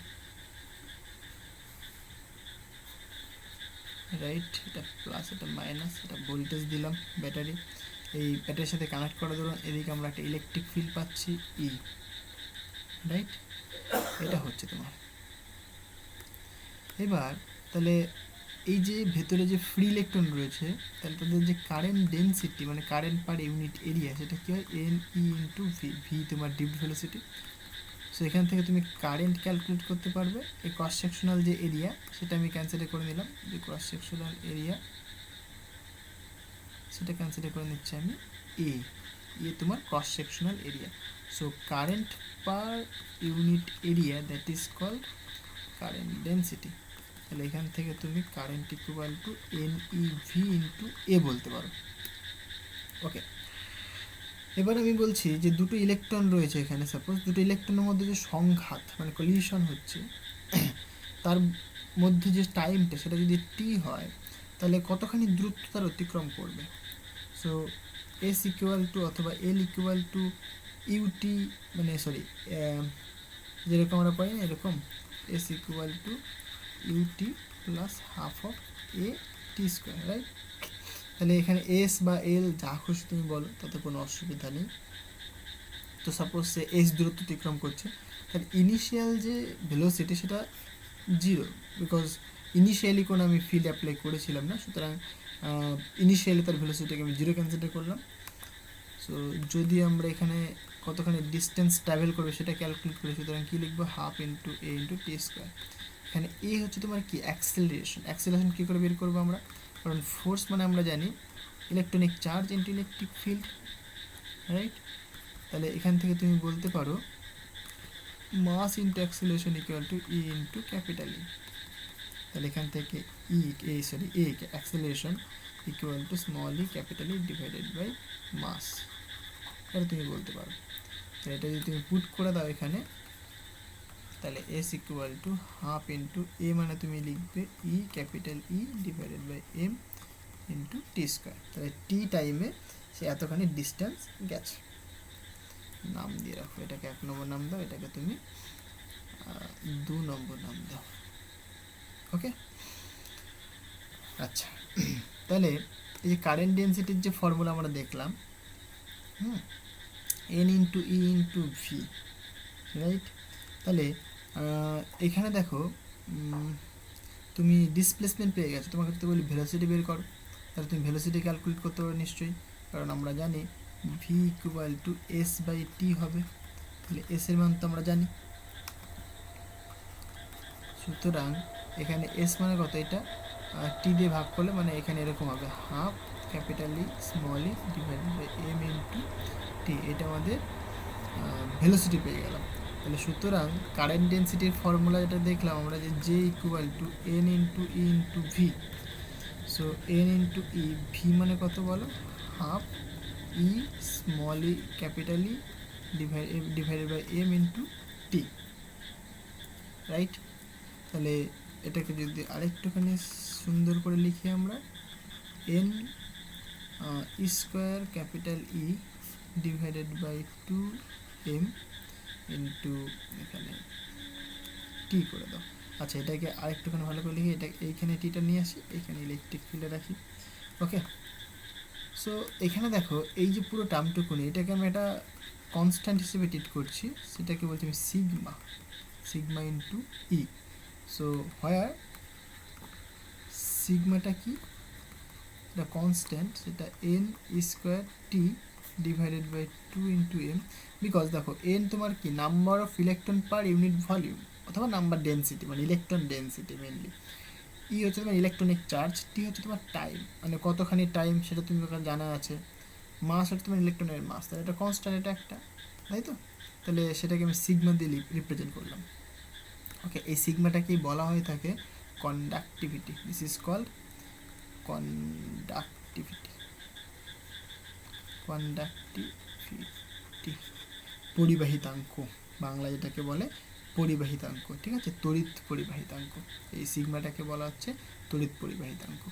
রাইট, এটা প্লাস এটা মাইনাস, এটা ভোল্টেজ দিলাম ব্যাটারি, এই ব্যাটারির সাথে কানেক্ট করার দরুন এদিকে আমরা একটা ইলেকট্রিক ফিল্ড পাচ্ছি ই, রাইট, এটা হচ্ছে তোমার। এবার তাহলে এই যে ভেতরে যে ফ্রি ইলেকট্রন রয়েছে, তাহলে তাদের যে কারেন্ট ডেন্সিটি, মানে কারেন্ট পার ইউনিট এরিয়া, সেটা কী হয়, N E into V, V তোমার ড্রিফট ভেলোসিটি। সো এখান থেকে তুমি কারেন্ট ক্যালকুলেট করতে পারবে। এই ক্রস সেকশনাল যে এরিয়া, সেটা আমি ক্যান্সেল করে নিলাম, যে ক্রস সেকশনাল এরিয়া সেটা ক্যান্সেল করে নিচ্ছি আমি এ, ইয়ে তোমার cross sectional area. So current per unit area, that is called current density. তাহলে এখান থেকে তুমি current equal to N E V into A বলতে পারো। ওকে, এবার আমি বলছি যে দুটো ইলেকট্রন রয়েছে এখানে, সাপোজ দুটো ইলেকট্রনের মধ্যে যে সংঘাত মানে কলিশন হচ্ছে, তার মধ্যে যে টাইমটা সেটা যদি টি হয়, তাহলে কতখানি দ্রুত তার অতিক্রম করবে। সো এস ইকুয়াল টু অথবা এল ইকুয়াল টু ইউটি, মানে সরি, যেরকম আমরা পাই না এরকম, s equal to u t plus half of a t square, right. তাহলে এখানে এস বা এল যা খুশি তুমি বলো, তাতে কোনো অসুবিধা নেই। তো সাপোজ সে এস দূরত্ব অতিক্রম করছে, তার ইনিশিয়াল যে ভেলোসিটি সেটা জিরো, বিকজ ইনিশিয়ালি কোনো আমি ফিল্ড অ্যাপ্লাই করেছিলাম না, সুতরাং ইনিশিয়ালি তার ভেলোসিটিকে আমি জিরো কনসিডার করলাম। সো যদি আমরা এখানে কতখানি ডিস্টেন্স ট্রাভেল করবে সেটা ক্যালকুলেট করি, সুতরাং কী লিখবো, হাফ ইন্টু এ ইন্টু টি স্কোয়ার। এখানে এ হচ্ছে তোমার কি অ্যাক্সেলারেশন। অ্যাক্সেলারেশন কী করে বের করবো আমরা, কারণ ফোর্স মানে আমরা জানি electronic charge into electric field, right. তাহলে এখান থেকে তুমি বলতে পারো mass into acceleration equal to E into capital E. তাহলে এখান থেকে A acceleration equal to small E capital E divided by mass, এটা তুমি বলতে পারো। তো এটা যদি তুমি পুট করে দাও এখানে, তাহলে S equal to half into A মানে তুমি লিখবে E capital E divided by M into T square. তাহলে টি টাইমে সে এতখানি ডিস্টেন্স গেছে। নাম দিয়ে রাখো, এটাকে 1 নম্বর নাম দাও, এটাকে তুমি 2 নম্বর নাম দাও। ওকে, আচ্ছা। তাহলে এই যে কারেন্ট ডেন্সিটির যে ফর্মুলা আমরা দেখলাম, N into e into V, right. তাহলে এখানে দেখো তুমি ডিসপ্লেসমেন্ট পেয়ে গেছো, তোমাকে তো বলি ভেলোসিটি বের করো, তাহলে তুমি ভেলোসিটি ক্যালকুলেট করতে পারো নিশ্চয়ই, কারণ আমরা জানি V equal to S by T হবে। তাহলে এস এর মান তো আমরা জানি, সুতরাং এখানে এস মানে কত, এটা টি দিয়ে ভাগ করলে মানে এখানে এরকম হবে half capital E small E divided by M into T, এটা আমাদের ভেলোসিটি পেয়ে গেলাম। তাহলে সুতরাং কারেন্ট ডেন্সিটির ফর্মুলা যেটা দেখলাম আমরা, যে J equal to N into e into v. So n into e, v মানে কত বলো, half e small E capital E divided by M into t, right. তাহলে এটাকে যদি আরেকটুখানি সুন্দর করে লিখি আমরা, n square capital E divided by 2m into এখানে টি করে দাও। আচ্ছা, এটাকে আরেকটুখানি ভালো করে লিখি, এটা এইখানে টিটা নিয়ে আসি, এখানে ইলেকট্রিক ফিল্ডে রাখি। ওকে, সো এখানে দেখো এই যে পুরো টার্মটুকুনি, এটাকে আমি একটা কনস্ট্যান্ট হিসেবে ট্রিট করছি, সেটাকে বলছি আমি sigma, sigma into E. So where সিগমাটা কি, এটা কনস্ট্যান্ট, সেটা N square T divided by 2 into M. Because দেখো এন তোমার কি number of electron per unit volume অথবা নাম্বার ডেন্সিটি, মানে ইলেকট্রন ডেন্সিটি মেনলি। ই হচ্ছে তোমার ইলেকট্রনিক চার্জ, টি হচ্ছে তোমার টাইম, মানে কতখানি টাইম সেটা তুমি জানা আছে। মাস হচ্ছে তোমার ইলেকট্রনের মাস, তাহলে এটা কনস্ট্যান্ট, এটা একটা, তাই তো। তাহলে সেটাকে আমি সিগমা দিয়ে রিপ্রেজেন্ট করলাম। ওকে, এই সিগমাটাকেই বলা হয়ে থাকে conductivity. This is called conductivity, conductivity, পরিবাহিতাঙ্ক, বাংলা যেটাকে বলে পরিবাহিতাঙ্ক, ঠিক আছে, তড়িৎ পরিবাহিতাঙ্ক। এই সিগমাটাকে বলা হচ্ছে তড়িৎ পরিবাহিতাঙ্ক।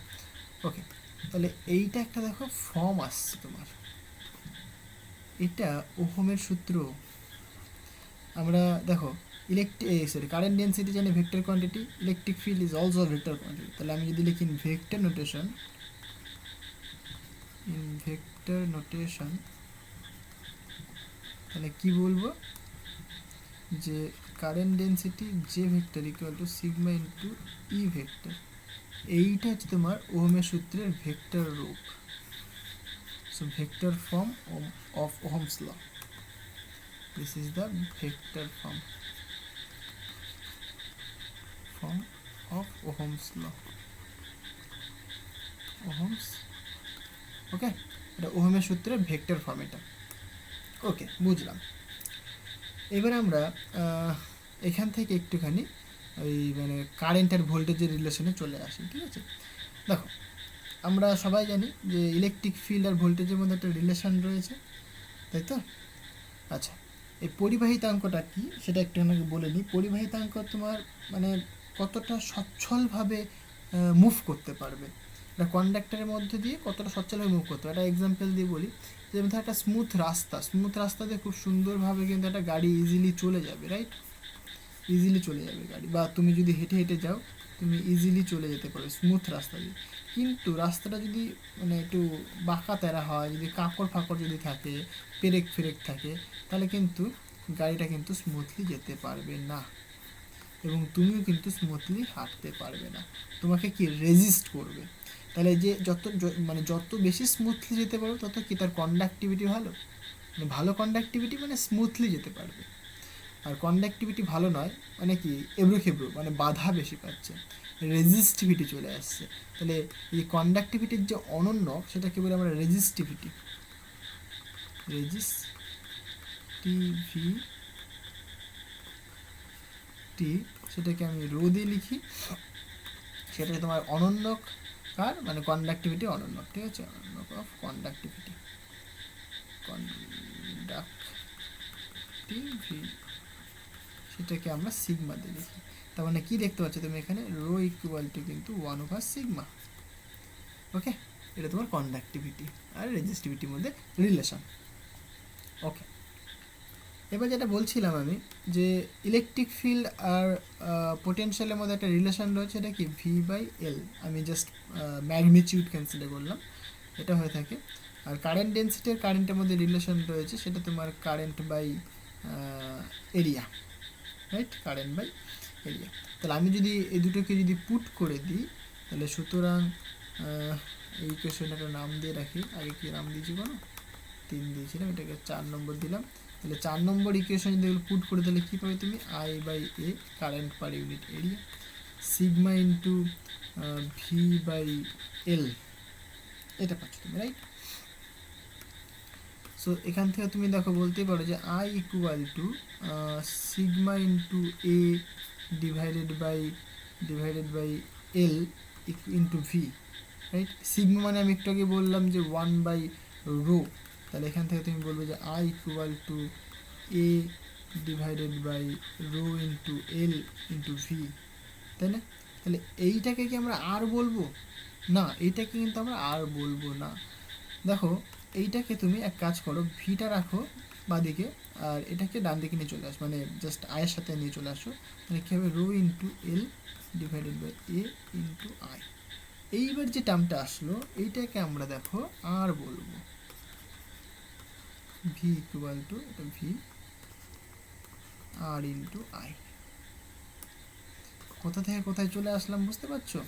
ওকে, তাহলে এইটা একটা দেখো ফর্ম আসছে তোমার, এটা ওহমের সূত্র। আমরা দেখো কারেন্ট ডেন্সিটি জানি vector quantity, electric field is also vector quantity. তাহলে আমি যদি লিখি ভেক্টর নোটেশন, তাহলে কি বলবো, যে current density J vector equal to sigma into E vector. এইটা হচ্ছে তোমার ওহমের সূত্রের ভেক্টর রূপ। So vector form of Ohm's law, this is the vector form of Ohm's law, Ohm's. Okay, এটা ওহমের সূত্রের ভেক্টর ফর্ম এটা। ওকে, বুঝলাম। এবার আমরা এখান থেকে একটুখানি ওই মানে কারেন্ট আর ভোল্টেজের রিলেশনে চলে আসি, ঠিক আছে। দেখো আমরা সবাই জানি যে ইলেকট্রিক ফিল্ড আর ভোল্টেজের মধ্যে একটা রিলেশন রয়েছে, তাই তো। আচ্ছা, এই পরিবাহিতাঙ্কটা কি সেটা একটু আমাকে বলে নিই। পরিবাহিতাঙ্ক তোমার মানে কতটা সচ্ছলভাবে মুভ করতে পারবে, এটা কন্ডাক্টরের মধ্যে দিয়ে কতটা সচ্ছলভাবে মুভ করতে পারবে। একটা এক্সাম্পল দিয়ে বলি, যেমন একটা স্মুথ রাস্তা দিয়ে খুব সুন্দরভাবে কিন্তু একটা গাড়ি ইজিলি চলে যাবে, রাইট, ইজিলি চলে যাবে গাড়ি, বা তুমি যদি হেঁটে হেঁটে যাও তুমি ইজিলি চলে যেতে পারো স্মুথ রাস্তা দিয়ে। কিন্তু রাস্তাটা যদি মানে একটু বাঁকা তেরা হয়, যদি কাঁকড় ফাঁকড় যদি থাকে, পেরেক ফেরেক থাকে, তাহলে কিন্তু গাড়িটা কিন্তু স্মুথলি যেতে পারবে না, এবং তুমিও কিন্তু স্মুথলি হাঁটতে পারবে না, তোমাকে কি রেজিস্ট করবে। তাহলে যে যত বেশি স্মুথলি যেতে পারবে তত কি তার কন্ডাক্টিভিটি ভালো, মানে ভালো কন্ডাক্টিভিটি মানে স্মুথলি যেতে পারবে। আর কন্ডাক্টিভিটি ভালো নয় মানে কি এবড়ো খেবড়ো, মানে বাধা বেশি পাচ্ছে, রেজিস্টিভিটি চলে আসছে। তাহলে এই কন্ডাক্টিভিটির যে অনন্য সেটাকে বলে আমরা রেজিস্টিভিটি। রেজিস্টিভিটি সেটাকে আমি রো দিয়ে লিখি, সেটা তোমার অনন্যক কার মানে কন্ডাক্টিভিটি অনন্যক, ঠিক আছে, অনন্যক অফ কন্ডাক্টিভিটি, সেটাকে আমরা সিগমা দিয়ে লিখি। তার মানে কি দেখতে পাচ্ছ তুমি এখানে, রো ইকুয়াল টু কিন্তু 1/সিগমা। ওকে, এটা তোমার কন্ডাক্টিভিটি আর রেজিস্টিভিটির মধ্যে রিলেশন। ওকে, এবার যেটা বলছিলাম আমি যে ইলেকট্রিক ফিল্ড আর পোটেনশিয়ালের মধ্যে একটা রিলেশন রয়েছে, এটা কি V/L। আমি জাস্ট ম্যাগনিটিউড কনসিডার করলাম, এটা হয়ে থাকে। আর কারেন্ট ডেন্সিটি আর কারেন্টের মধ্যে রিলেশন রয়েছে, সেটা তোমার current by area, right, current by area. তাহলে আমি যদি এই দুটোকে যদি পুট করে দিই, তাহলে সুতরাং এই ইকুয়েশনটার নাম দিয়ে রাখি, আগে কি নাম দিয়েছি কোনো 3 দিয়েছিলাম, এটাকে 4 নম্বর দিলাম। তাহলে 4 নম্বর ইকুয়েশন যদি পুট করে দিলে কী পাবে তুমি, I/A current per unit area, sigma into V/L, এটা পাচ্ছ তুমি, রাইট। সো এখান থেকে তুমি দেখো বলতেই পারো যে I equal to sigma into A divided by L into V, right. Sigma মানে আমি একটু আগে বললাম যে 1/রো, তাহলে এখান থেকে তুমি বলবে যে I equal to A divided by rho into L into V, তাই না। তাহলে এইটাকে কি আমরা আর বলবো না, এইটাকে কিন্তু আমরা আর বলবো না। দেখো এইটাকে তুমি এক কাজ করো, ভিটা রাখো বাদিকে আর এটাকে ডান দিকে নিয়ে চলে আসো, মানে জাস্ট আয়ের সাথে নিয়ে চলে আসো। তাহলে কী হবে, rho into L divided by A into I। এইবার যে টার্মটা আসলো এইটাকে আমরা দেখো আর বলবো, V ইকুয়াল টু এটা V আর ইন্টু I। কোথা থেকে কোথায় চলে আসলাম বুঝতে পারছো।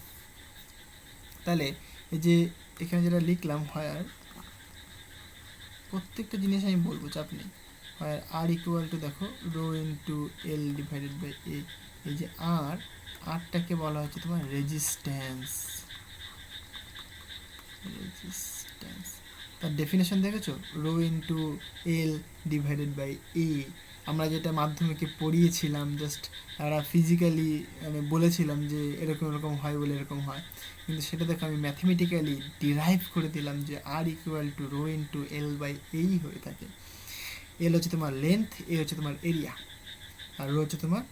তাহলে এই যে এখানে যেটা লিখলাম, হয় প্রত্যেকটা জিনিস আমি বলবো, চাপ নেই। হয় আর ইকুয়াল টু দেখো rho into L divided by A, এই যে আরটাকে বলা হচ্ছে তোমার রেজিস্ট্যান্স। তার ডেফিনেশন দেখেছো, rho into L divided by A। আমরা যেটা মাধ্যমিকে পড়িয়েছিলাম, জাস্ট আমরা ফিজিক্যালি মানে বলেছিলাম যে এরকম এরকম হয় বলে এরকম হয়, কিন্তু সেটা দেখো আমি ম্যাথমেটিক্যালি ডিরাইভ করে দিলাম যে R equal to rho into L by এই হয়ে থাকে। L হচ্ছে তোমার লেন্থ, A হচ্ছে তোমার এরিয়া, আর রো হচ্ছে তোমার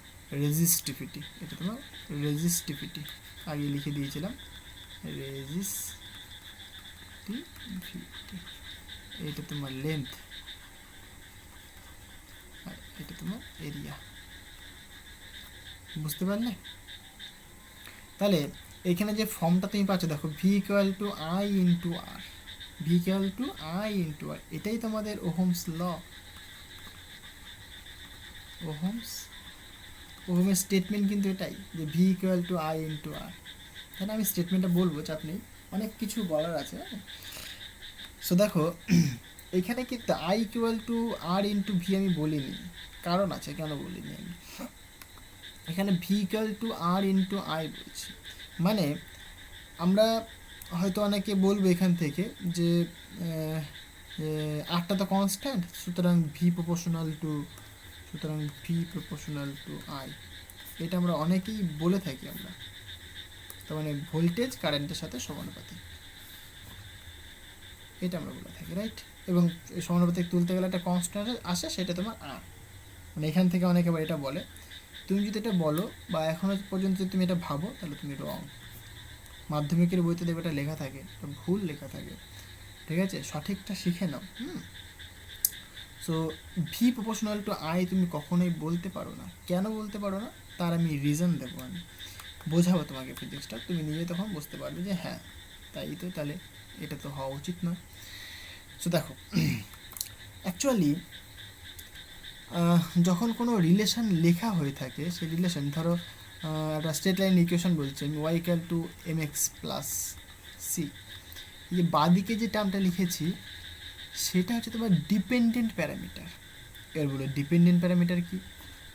রেজিস্টিভিটি। এটা তোমার রেজিস্টিভিটি আগে লিখে দিয়েছিলাম, রেজিস্টিভিটি। এটা তোমার লেন্থ আর এটা তোমার এরিয়া, বুঝতে পারলে। তাহলে এখানে যে ফর্মটা তুমি পাচ্ছ দেখো, V equal to I into R, V equal to I into R, এটাই তোমাদের ওহমস ল, ওহমের স্টেটমেন্ট কিন্তু এটাই যে V equal to I into R. তাহলে আমি স্টেটমেন্টটা বলবো, চাপ নেই, অনেক কিছু বলার আছে। সো দেখো এখানে কিন্তু I equal to R into V আমি বলিনি, কারণ আছে কেন বলিনি আমি। এখানে V equal to R into I বলছি, মানে আমরা হয়তো অনেকে বলবো এখান থেকে যে আরটা তো কনস্ট্যান্ট, সুতরাং V প্রপোর্শনাল টু আই, এটা আমরা অনেকেই বলে থাকি আমরা। তার মানে ভোল্টেজ কারেন্টের সাথে সমানুপাতিক, এটা আমরা বলে থাকি, রাইট। এবং সমানুপাতিক তুলতে গেলে একটা কনস্ট্যান্ট আসে, সেটা তোমার আর, মানে এখান থেকে অনেকে এটা বলে। তুমি যদি এটা বলো বা এখনও পর্যন্ত যদি তুমি এটা ভাবো, তাহলে তুমি রং। মাধ্যমিকের বইতে দেখবে এটা লেখা থাকে, এটা ভুল লেখা থাকে, ঠিক আছে, সঠিকটা শিখে নাও। So V proportional to I তুমি কখনোই বলতে পারো না। কেন বলতে পারো না তার আমি রিজন দেবো, আমি বোঝাবো তোমাকে ফিজিক্সটা, তুমি নিজে তখন বুঝতে পারবে যে হ্যাঁ তাই তো, তাহলে এটা তো হওয়া উচিত নয়। সো দেখো অ্যাকচুয়ালি যখন কোনো রিলেশন লেখা হয়ে থাকে, সেই রিলেশন ধরো একটা স্ট্রেট লাইন ইকুয়েশন বলছে আমি y equal to mx plus c, এই যে বাদিকে যে টার্মটা লিখেছি সেটা হচ্ছে তোমার ডিপেন্ডেন্ট প্যারামিটার। এর বলে ডিপেন্ডেন্ট প্যারামিটার কি,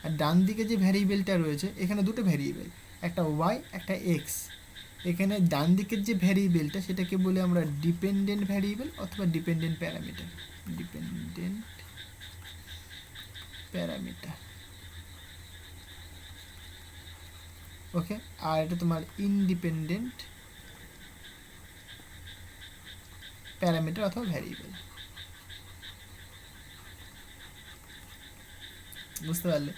আর ডান দিকে যে ভ্যারিয়েবলটা রয়েছে, এখানে দুটো ভ্যারিয়েবল, একটা ওয়াই একটা এক্স। এখানে ডান দিকের যে ভ্যারিয়েবলটা সেটাকে বলে আমরা ডিপেন্ডেন্ট ভ্যারিয়েবল অথবা ডিপেন্ডেন্ট প্যারামিটার। ডিপেন্ডেন্ট প্যারামিটার, ওকে। আর এটা তোমার ইনডিপেন্ডেন্ট প্যারামিটার অথবা ভ্যারিয়েবল। বুঝতে পারলে?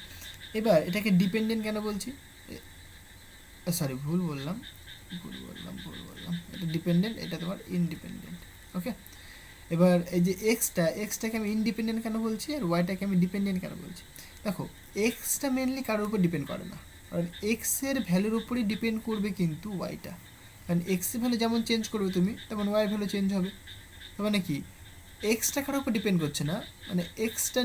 এবার এটাকে ডিপেন্ডেন্ট কেন বলছি, সরি ভুল বললাম, এটা ডিপেন্ডেন্ট, এটা তোমার ইনডিপেন্ডেন্ট, ওকে। এবার এই যে এক্সটাকে আমি ইনডিপেন্ডেন্ট কেন বলছি আর ওয়াইটাকে আমি ডিপেন্ডেন্ট কেন বলছি? দেখো, এক্সটা মেনলি কারোর উপর ডিপেন্ড করে না, কারণ এক্সের ভ্যালুর উপরই ডিপেন্ড করবে কিন্তু ওয়াইটা। কারণ এক্সের ভ্যালু যেমন চেঞ্জ করবে তুমি, তেমন ওয়াইয়ের ভ্যালু চেঞ্জ হবে। তার মানে কি, এক্সটা কারোর উপর ডিপেন্ড করছে না, মানে এক্সটা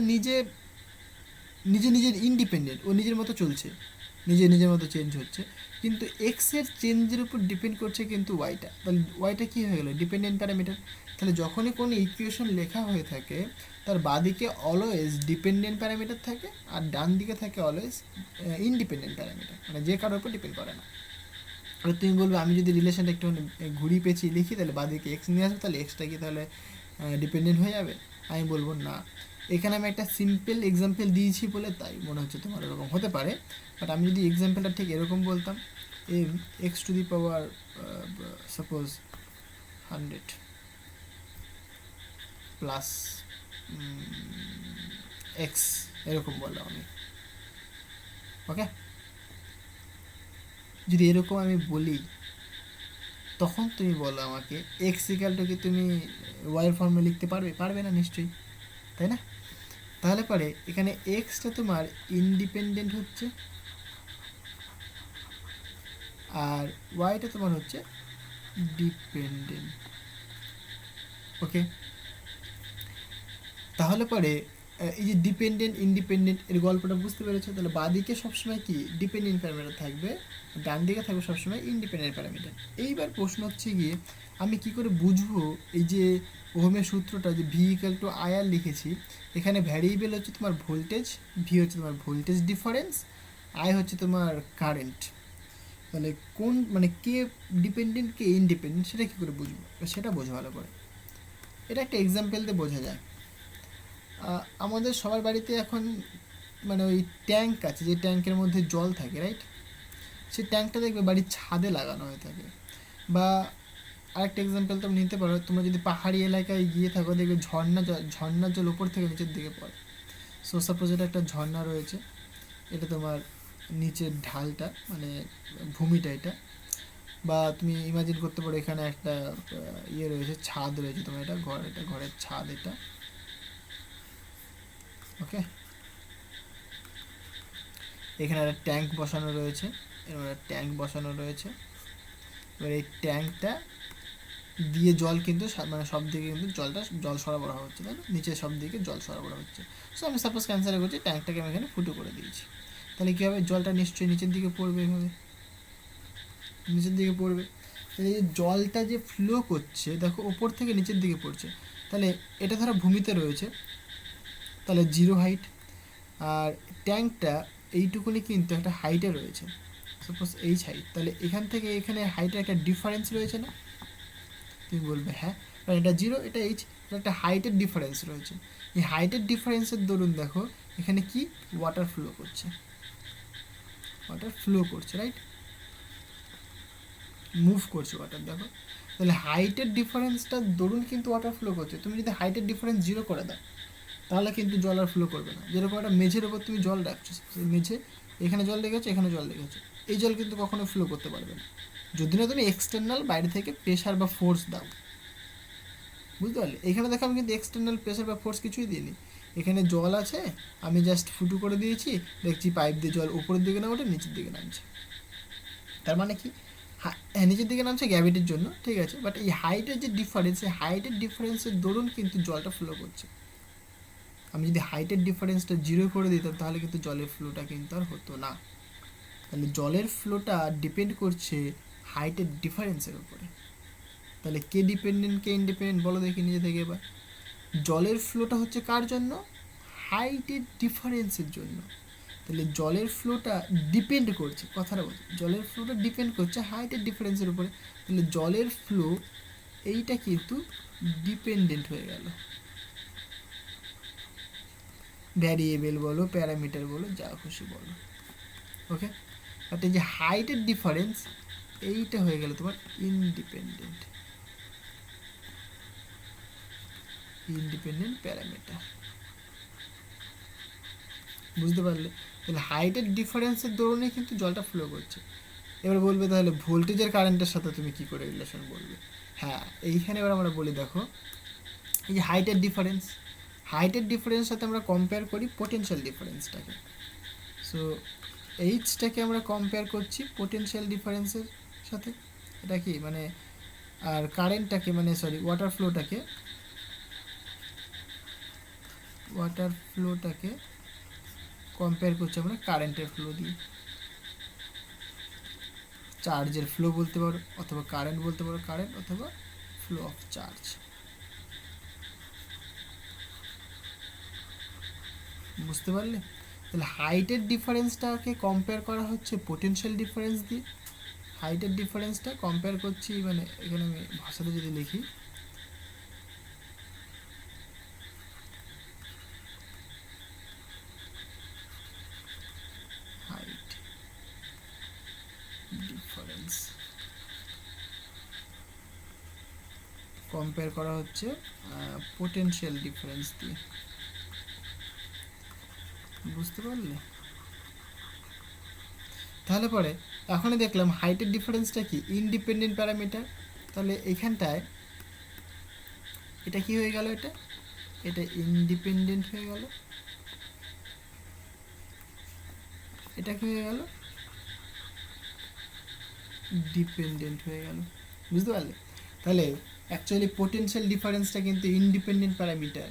নিজের ইন্ডিপেন্ডেন্ট, ও নিজের মতো চলছে, নিজের মতো চেঞ্জ হচ্ছে, কিন্তু এক্সের চেঞ্জের উপর ডিপেন্ড করছে কিন্তু ওয়াইটা। তাহলে ওয়াইটা কী হয়ে গেলো, ডিপেন্ডেন্ট প্যারামিটার। তাহলে যখনই কোনো ইকুয়েশন লেখা হয়ে থাকে, তার বাঁদিকে অলওয়েজ ডিপেন্ডেন্ট প্যারামিটার থাকে আর ডান দিকে থাকে অলওয়েজ ইনডিপেন্ডেন্ট প্যারামিটার, মানে যে কারোর উপর ডিপেন্ড করে না। আর তুমি বলবে আমি যদি রিলেশনটা একটু ঘুরিয়ে পেঁচিয়ে লিখি, তাহলে বাঁদিকে এক্স নিয়ে আসবে, তাহলে এক্সটা কি তাহলে ডিপেন্ডেন্ট হয়ে যাবে? আমি বলবো না। এখানে আমি একটা সিম্পল এক্সাম্পল দিয়েছি বলে তাই মনে হচ্ছে তোমার এরকম হতে পারে, বাট আমি যদি এক্সাম্পলটা ঠিক এরকম বলতাম, x to the power suppose 100 plus x, এরকম বললাম আমি, ওকে। যদি এরকম আমি বলি, তখন তুমি বলো আমাকে এক্স ইকালটা কি তুমি ওয়াইয়ের ফর্মে লিখতে পারবে না নিশ্চয়ই, তাই না? তাহলে পরে এখানে এক্সটা তোমার ইন্ডিপেন্ডেন্ট হচ্ছে আর ওয়াইটা তোমার হচ্ছে ডিপেন্ডেন্ট, ওকে। তাহলে পরে এই যে ডিপেন্ডেন্ট ইন্ডিপেন্ডেন্ট এর গল্পটা বুঝতে পেরেছো? তাহলে বাঁদিকে সবসময় কি ডিপেন্ডেন্ট প্যারামিটার থাকবে, ডান দিকে থাকবে সবসময় ইন্ডিপেন্ডেন্ট প্যারামিটার। এইবার প্রশ্ন হচ্ছে গিয়ে আমি কি করে বুঝবো এই যে ওহমের সূত্রটা, যে ভি ইকুয়াল টু আইআর লিখেছি, এখানে ভ্যারিয়েবল হচ্ছে তোমার ভোল্টেজ, ভি হচ্ছে তোমার ভোল্টেজ ডিফারেন্স, আই হচ্ছে তোমার কারেন্ট। তাহলে কোন মানে কে ডিপেন্ডেন্ট কে ইনডিপেন্ডেন্ট সেটা কী করে বুঝবো? সেটা বোঝা ভালো করে, এটা একটা এক্সাম্পল দিয়ে বোঝা যায়। আমাদের সবার বাড়িতে এখন মানে ওই ট্যাঙ্ক আছে, যে ট্যাঙ্কের মধ্যে জল থাকে, রাইট? সেই ট্যাঙ্কটা দেখবে বাড়ির ছাদে লাগানো হয়ে থাকে। বা আরেকটা এক্সাম্পল তুমি নিতে পারো, তোমরা যদি পাহাড়ি এলাকায় গিয়ে থাকো, দেখবে ঝর্ণার জল উপর থেকে নিচের দিকে পড়ে। সো সাপোজ এটা একটা ঝর্ণা রয়েছে, এটা তোমার নিচের ঢালটা মানে ভূমিটা এটা। বা তুমি ইমাজিন করতে পারো এখানে একটা ইয়ে রয়েছে, ছাদ রয়েছে তোমার, এটা ঘরের ছাদ এটা, ওকে। এখানে একটা ট্যাঙ্ক বসানো রয়েছে, এবার এবার এই ট্যাঙ্কটা দিয়ে জল কিন্তু মানে সব দিকে কিন্তু জল সরবরাহ হচ্ছে, তাই না? নিচে সব দিকে জল সরবরাহ হচ্ছে। সো আমি সাপোজ ক্যান্সেল করছি, ট্যাঙ্কটাকে আমি এখানে ফুটো করে দিয়েছি। তাহলে কী হবে, জলটা নিশ্চয়ই নিচের দিকে পড়বে, এভাবে নিচের দিকে পড়বে। তাহলে এই জলটা যে ফ্লো করছে, দেখো ওপর থেকে নিচের দিকে পড়ছে, তাহলে এটা ধরো ভূমিতে রয়েছে, তাহলে জিরো হাইট। আর ট্যাঙ্কটা এইটুকুনি কিন্তু একটা হাইটে রয়েছে, সাপোজ এইচ হাইট। তাহলে এখান থেকে এখানে হাইটের একটা ডিফারেন্স রয়েছে না? তুমি বলবে হ্যাঁ, কারণ এটা জিরো, এটা এইচ, একটা হাইটের ডিফারেন্স রয়েছে। এই হাইটের ডিফারেন্সের দরুন দেখো এখানে কি ওয়াটার ফ্লো করছে, রাইট? মুভ করছে ওয়াটার, দেখো। তাহলে হাইটের ডিফারেন্সটার দরুন কিন্তু ওয়াটার ফ্লো করছে। তুমি যদি হাইটের ডিফারেন্স জিরো করে দাও, তাহলে কিন্তু জল আর ফ্লো করবে না। যেরকম একটা মেঝের ওপর তুমি জল রাখছো, সেই মেঝে এখানে জল রেখেছো, এখানে জল রেখেছো, এই জল কিন্তু কখনো ফ্লো করতে পারবে না, যদি না তুমি এক্সটার্নাল বাইরে থেকে প্রেশার বা ফোর্স দাও। বুঝতে পারলে? এখানে দেখো আমি কিন্তু এক্সটার্নাল প্রেশার বা ফোর্স কিছুই দিইনি, এখানে জল আছে, আমি জাস্ট ফুটো করে দিয়েছি, দেখছি পাইপ দিয়ে জল উপরের দিকে না ওঠে, নিচের দিকে নামছে। তার মানে কি, হ্যাঁ নিচের দিকে নামছে গ্র্যাভিটির জন্য, ঠিক আছে, বাট এই হাইটের যে ডিফারেন্স, এই হাইটের ডিফারেন্সের দরুন কিন্তু জলটা ফ্লো করছে। আমি যদি হাইটের ডিফারেন্সটা জিরো করে দিতাম, তাহলে কিন্তু জলের ফ্লোটা কিন্তু আর হতো না। তাহলে জলের ফ্লোটা ডিপেন্ড করছে হাইটের ডিফারেন্সের উপরে। তাহলে কে ডিপেন্ডেন্ট কে ইন্ডিপেন্ডেন্ট বলো দেখি নিজে থেকে এবার। জলের ফ্লোটা হচ্ছে কার জন্য? হাইটের ডিফারেন্সের জন্য। তাহলে জলের ফ্লোটা ডিপেন্ড করছে, কথাটা বলছি, জলের ফ্লোটা ডিপেন্ড করছে হাইটের ডিফারেন্সের উপরে। তাহলে জলের ফ্লো এইটা কিন্তু ডিপেন্ডেন্ট হয়ে গেল, ভ্যারিয়েবল বলো প্যারামিটার বলো যা খুশি বলো, ওকে। বাট এই যে হাইটের ডিফারেন্স এইটা হয়ে গেল তোমার ইন্ডিপেন্ডেন্ট প্যারামিটার, বুঝতে পারলে? তাহলে হাইটের ডিফারেন্সের দরুনে কিন্তু জলটা ফ্লো করছে। এবার বলবে তাহলে ভোল্টেজের কারেন্টের সাথে তুমি কি করে রিলেশন বলবে? হ্যাঁ, এইখানে এবার আমরা বলি দেখো, এই যে হাইটের ডিফারেন্সের সাথে আমরা কম্পেয়ার করি পোটেনশিয়াল ডিফারেন্সটাকে। সো এইচটাকে আমরা কম্পেয়ার করছি পোটেনশিয়াল ডিফারেন্সের সাথে, এটা কি মানে, আর কারেন্টটাকে মানে সরি ওয়াটার ফ্লোটাকে কম্পেয়ার করছি আমরা কারেন্টের ফ্লো দিয়ে। চার্জের ফ্লো বলতে পারো, অথবা কারেন্ট বলতে পারো, কারেন্ট অথবা ফ্লো অফ চার্জ, বুঝতে পারলে? তাহলে হাইটের ডিফারেন্সটাকে কম্পেয়ার করা হচ্ছে পোটেনশিয়াল ডিফারেন্স দিয়ে, হাইটের ডিফারেন্সটা কম্পেয়ার করছি, মানে এখানে আমি ভাষাতে যদি লিখি হাইট ডিফারেন্স কম্পেয়ার করা হচ্ছে পোটেনশিয়াল ডিফারেন্স দিয়ে, বুঝতে পারলে? তাহলে পরে এখনই দেখলাম হাইটের ডিফারেন্সটা কি ইন্ডিপেন্ডেন্ট প্যারামিটার। তাহলে এখানটায় এটা কি হয়ে গেল, এটা ইন্ডিপেন্ডেন্ট হয়ে গেল, এটা কি হয়ে গেল, ডিপেন্ডেন্ট হয়ে গেল, বুঝতে পারলে? তাহলে অ্যাকচুয়ালি পোটেনশিয়াল ডিফারেন্সটা কিন্তু ইন্ডিপেন্ডেন্ট প্যারামিটার,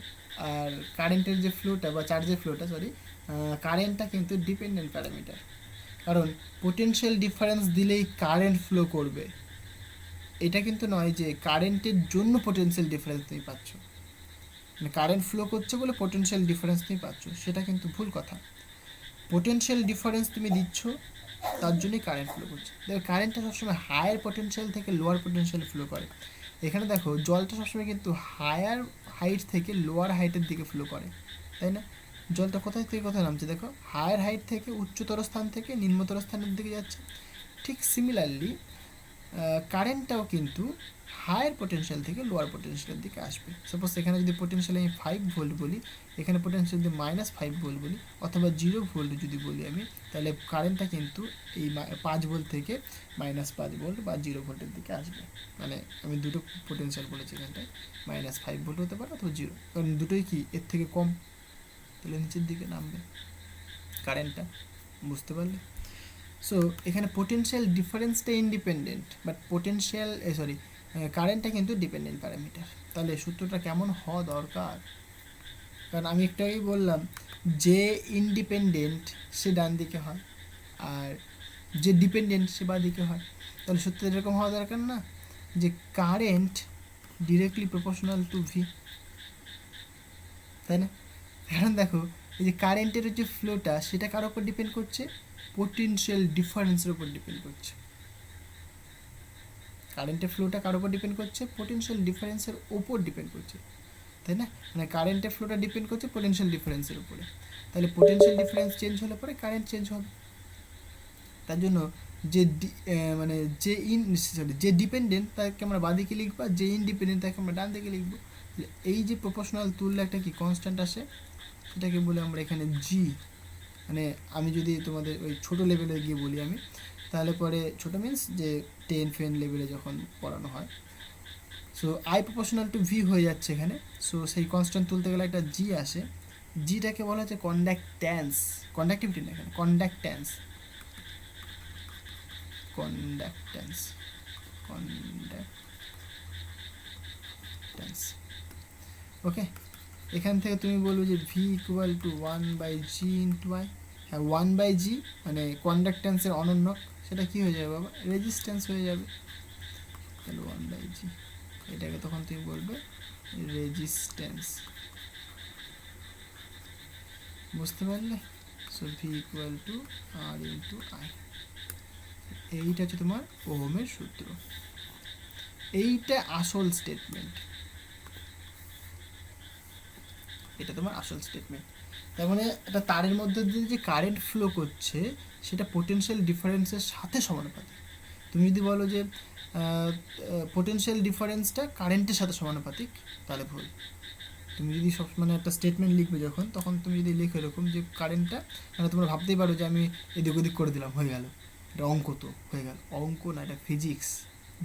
আর কারেন্টের যে ফ্লোটা বা চার্জের ফ্লোটা কারেন্টটা কিন্তু ডিপেন্ডেন্ট প্যারামিটার। কারণ পোটেনশিয়াল ডিফারেন্স দিলেই কারেন্ট ফ্লো করবে, এটা কিন্তু নয় যে কারেন্টের জন্য পোটেনশিয়াল ডিফারেন্স তুমি পাচ্ছ, মানে কারেন্ট ফ্লো করছে বলে পোটেনশিয়াল ডিফারেন্স তুমি পাচ্ছ, সেটা কিন্তু ভুল কথা। পোটেনশিয়াল ডিফারেন্স তুমি দিচ্ছ, তার জন্যই কারেন্ট ফ্লো করছে। দেখো কারেন্টটা সবসময় হায়ার পোটেনশিয়াল থেকে লোয়ার পোটেনশিয়াল ফ্লো করে। এখানে দেখো জলটা সবসময় কিন্তু হায়ার হাইট থেকে লোয়ার হাইটের দিকে ফ্লো করে, তাই না? জলটা কোথায় থেকে কোথায় নামছে দেখো, হায়ার হাইট থেকে উচ্চতর স্থান থেকে নিম্নতর স্থানের দিকে যাচ্ছে। ঠিক সিমিলারলি কারেন্টটাও কিন্তু হায়ার পোটেনশিয়াল থেকে লোয়ার পোটেনশিয়ালের দিকে আসবে। সাপোজ এখানে যদি পোটেনশিয়াল আমি 5 ভোল্ট বলি, এখানে পোটেনশিয়াল যদি -5 ভোল্ট বলি, অথবা 0 ভোল্ট যদি বলি আমি, তাহলে কারেন্টটা কিন্তু এই 5 ভোল্ট থেকে -5 ভোল্ট বা 0 ভোল্টের দিকে আসবে। মানে আমি দুটো পোটেনশিয়াল বলেছি এখানটায়, -5 ভোল্ট হতে পারে অথবা 0, কারণ দুটোই কি এর থেকে কম, তাহলে নিচের দিকে নামবে কারেন্টটা, বুঝতে পারলে? সো এখানে পোটেনশিয়াল ডিফারেন্সটা ইন্ডিপেন্ডেন্ট, বাট কারেন্টটা কিন্তু ডিপেন্ডেন্ট প্যারামিটার। তাহলে সূত্রটা কেমন হওয়া দরকার? কারণ আমি একটু আগেই বললাম, যে ইন্ডিপেন্ডেন্ট সে ডান দিকে হয়, আর যে ডিপেন্ডেন্ট সে বাঁ দিকে হয়। তাহলে সূত্রটা এরকম হওয়া দরকার না, যে current directly proportional to V, তাই না? কারণ দেখো এই যে কারেন্টের যে ফ্লোটা সেটা কার উপর ডিপেন্ড করছে, পোটেনশিয়াল ডিফারেন্সের উপর ডিপেন্ড করছে। কারেন্টের ফ্লোটা কার উপর ডিপেন্ড করছে, পোটেনশিয়াল ডিফারেন্সের উপর ডিপেন্ড করছে, তাই না? মানে কারেন্টের ফ্লোটা ডিপেন্ড করছে পোটেনশিয়াল ডিফারেন্সের উপরে। তাহলে পোটেনশিয়াল ডিফারেন্স চেঞ্জ হলে পরে কারেন্ট চেঞ্জ হবে। তার জন্য যে যে ডিপেন্ডেন্ট তাকে আমরা বাঁ দিকে লিখবো, আর যে ইনডিপেন্ডেন্ট তাকে আমরা ডান দিকে লিখবো। এই যে প্রপোর্শনাল তুললে একটা কি কনস্ট্যান্ট আসে, সেটাকে বলে আমরা এখানে জি। মানে আমি যদি তোমাদের ওই ছোটো লেভেলে গিয়ে বলি আমি, তাহলে পরে ছোটো মিনস যে 10 লেভেলে যখন পড়ানো হয়, so I proportional to V হয়ে যাচ্ছে এখানে। সো সেই কনস্ট্যান্ট তুলতে গেলে একটা জি আসে, জিটাকে বলা হচ্ছে কন্ডাক্ট্যান্স, কন্ডাক্টিভিটি না, এখানে কন্ডাক্ট্যান্স, ওকে। এখান থেকে তুমি বলবে যে V equal two 1/g into I. হ্যাঁ, 1/g মানে কন্ডাক্ট্যান্সের অনন্য, সেটা কি হয়ে যাবে বাবা, রেজিস্ট্যান্স হয়ে যাবে। তাহলে 1/g, এটাকে তখন তুমি বলবে রেজিস্ট্যান্স, বুঝতে পারলে? So V equal to R into I. এইটা হচ্ছে তোমার ওহমের সূত্র। এইটা আসল স্টেটমেন্ট, এটা তোমার আসল স্টেটমেন্ট। তার মানে একটা তারের মধ্যে দিয়ে যে কারেন্ট ফ্লো করছে সেটা পোটেনশিয়াল ডিফারেন্সের সাথে সমানুপাতিক। তুমি যদি বলো যে পোটেনশিয়াল ডিফারেন্সটা কারেন্টের সাথে সমানুপাতিক, তাহলে ভুল। তুমি যদি সব মানে একটা স্টেটমেন্ট লিখবে যখন, তখন তুমি যদি লিখো এরকম যে কারেন্টটা, মানে তোমরা ভাবতেই পারো যে আমি এদিক ওদিক করে দিলাম, হয়ে গেল, এটা অঙ্ক তো হয়ে গেল। অঙ্ক না, এটা ফিজিক্স,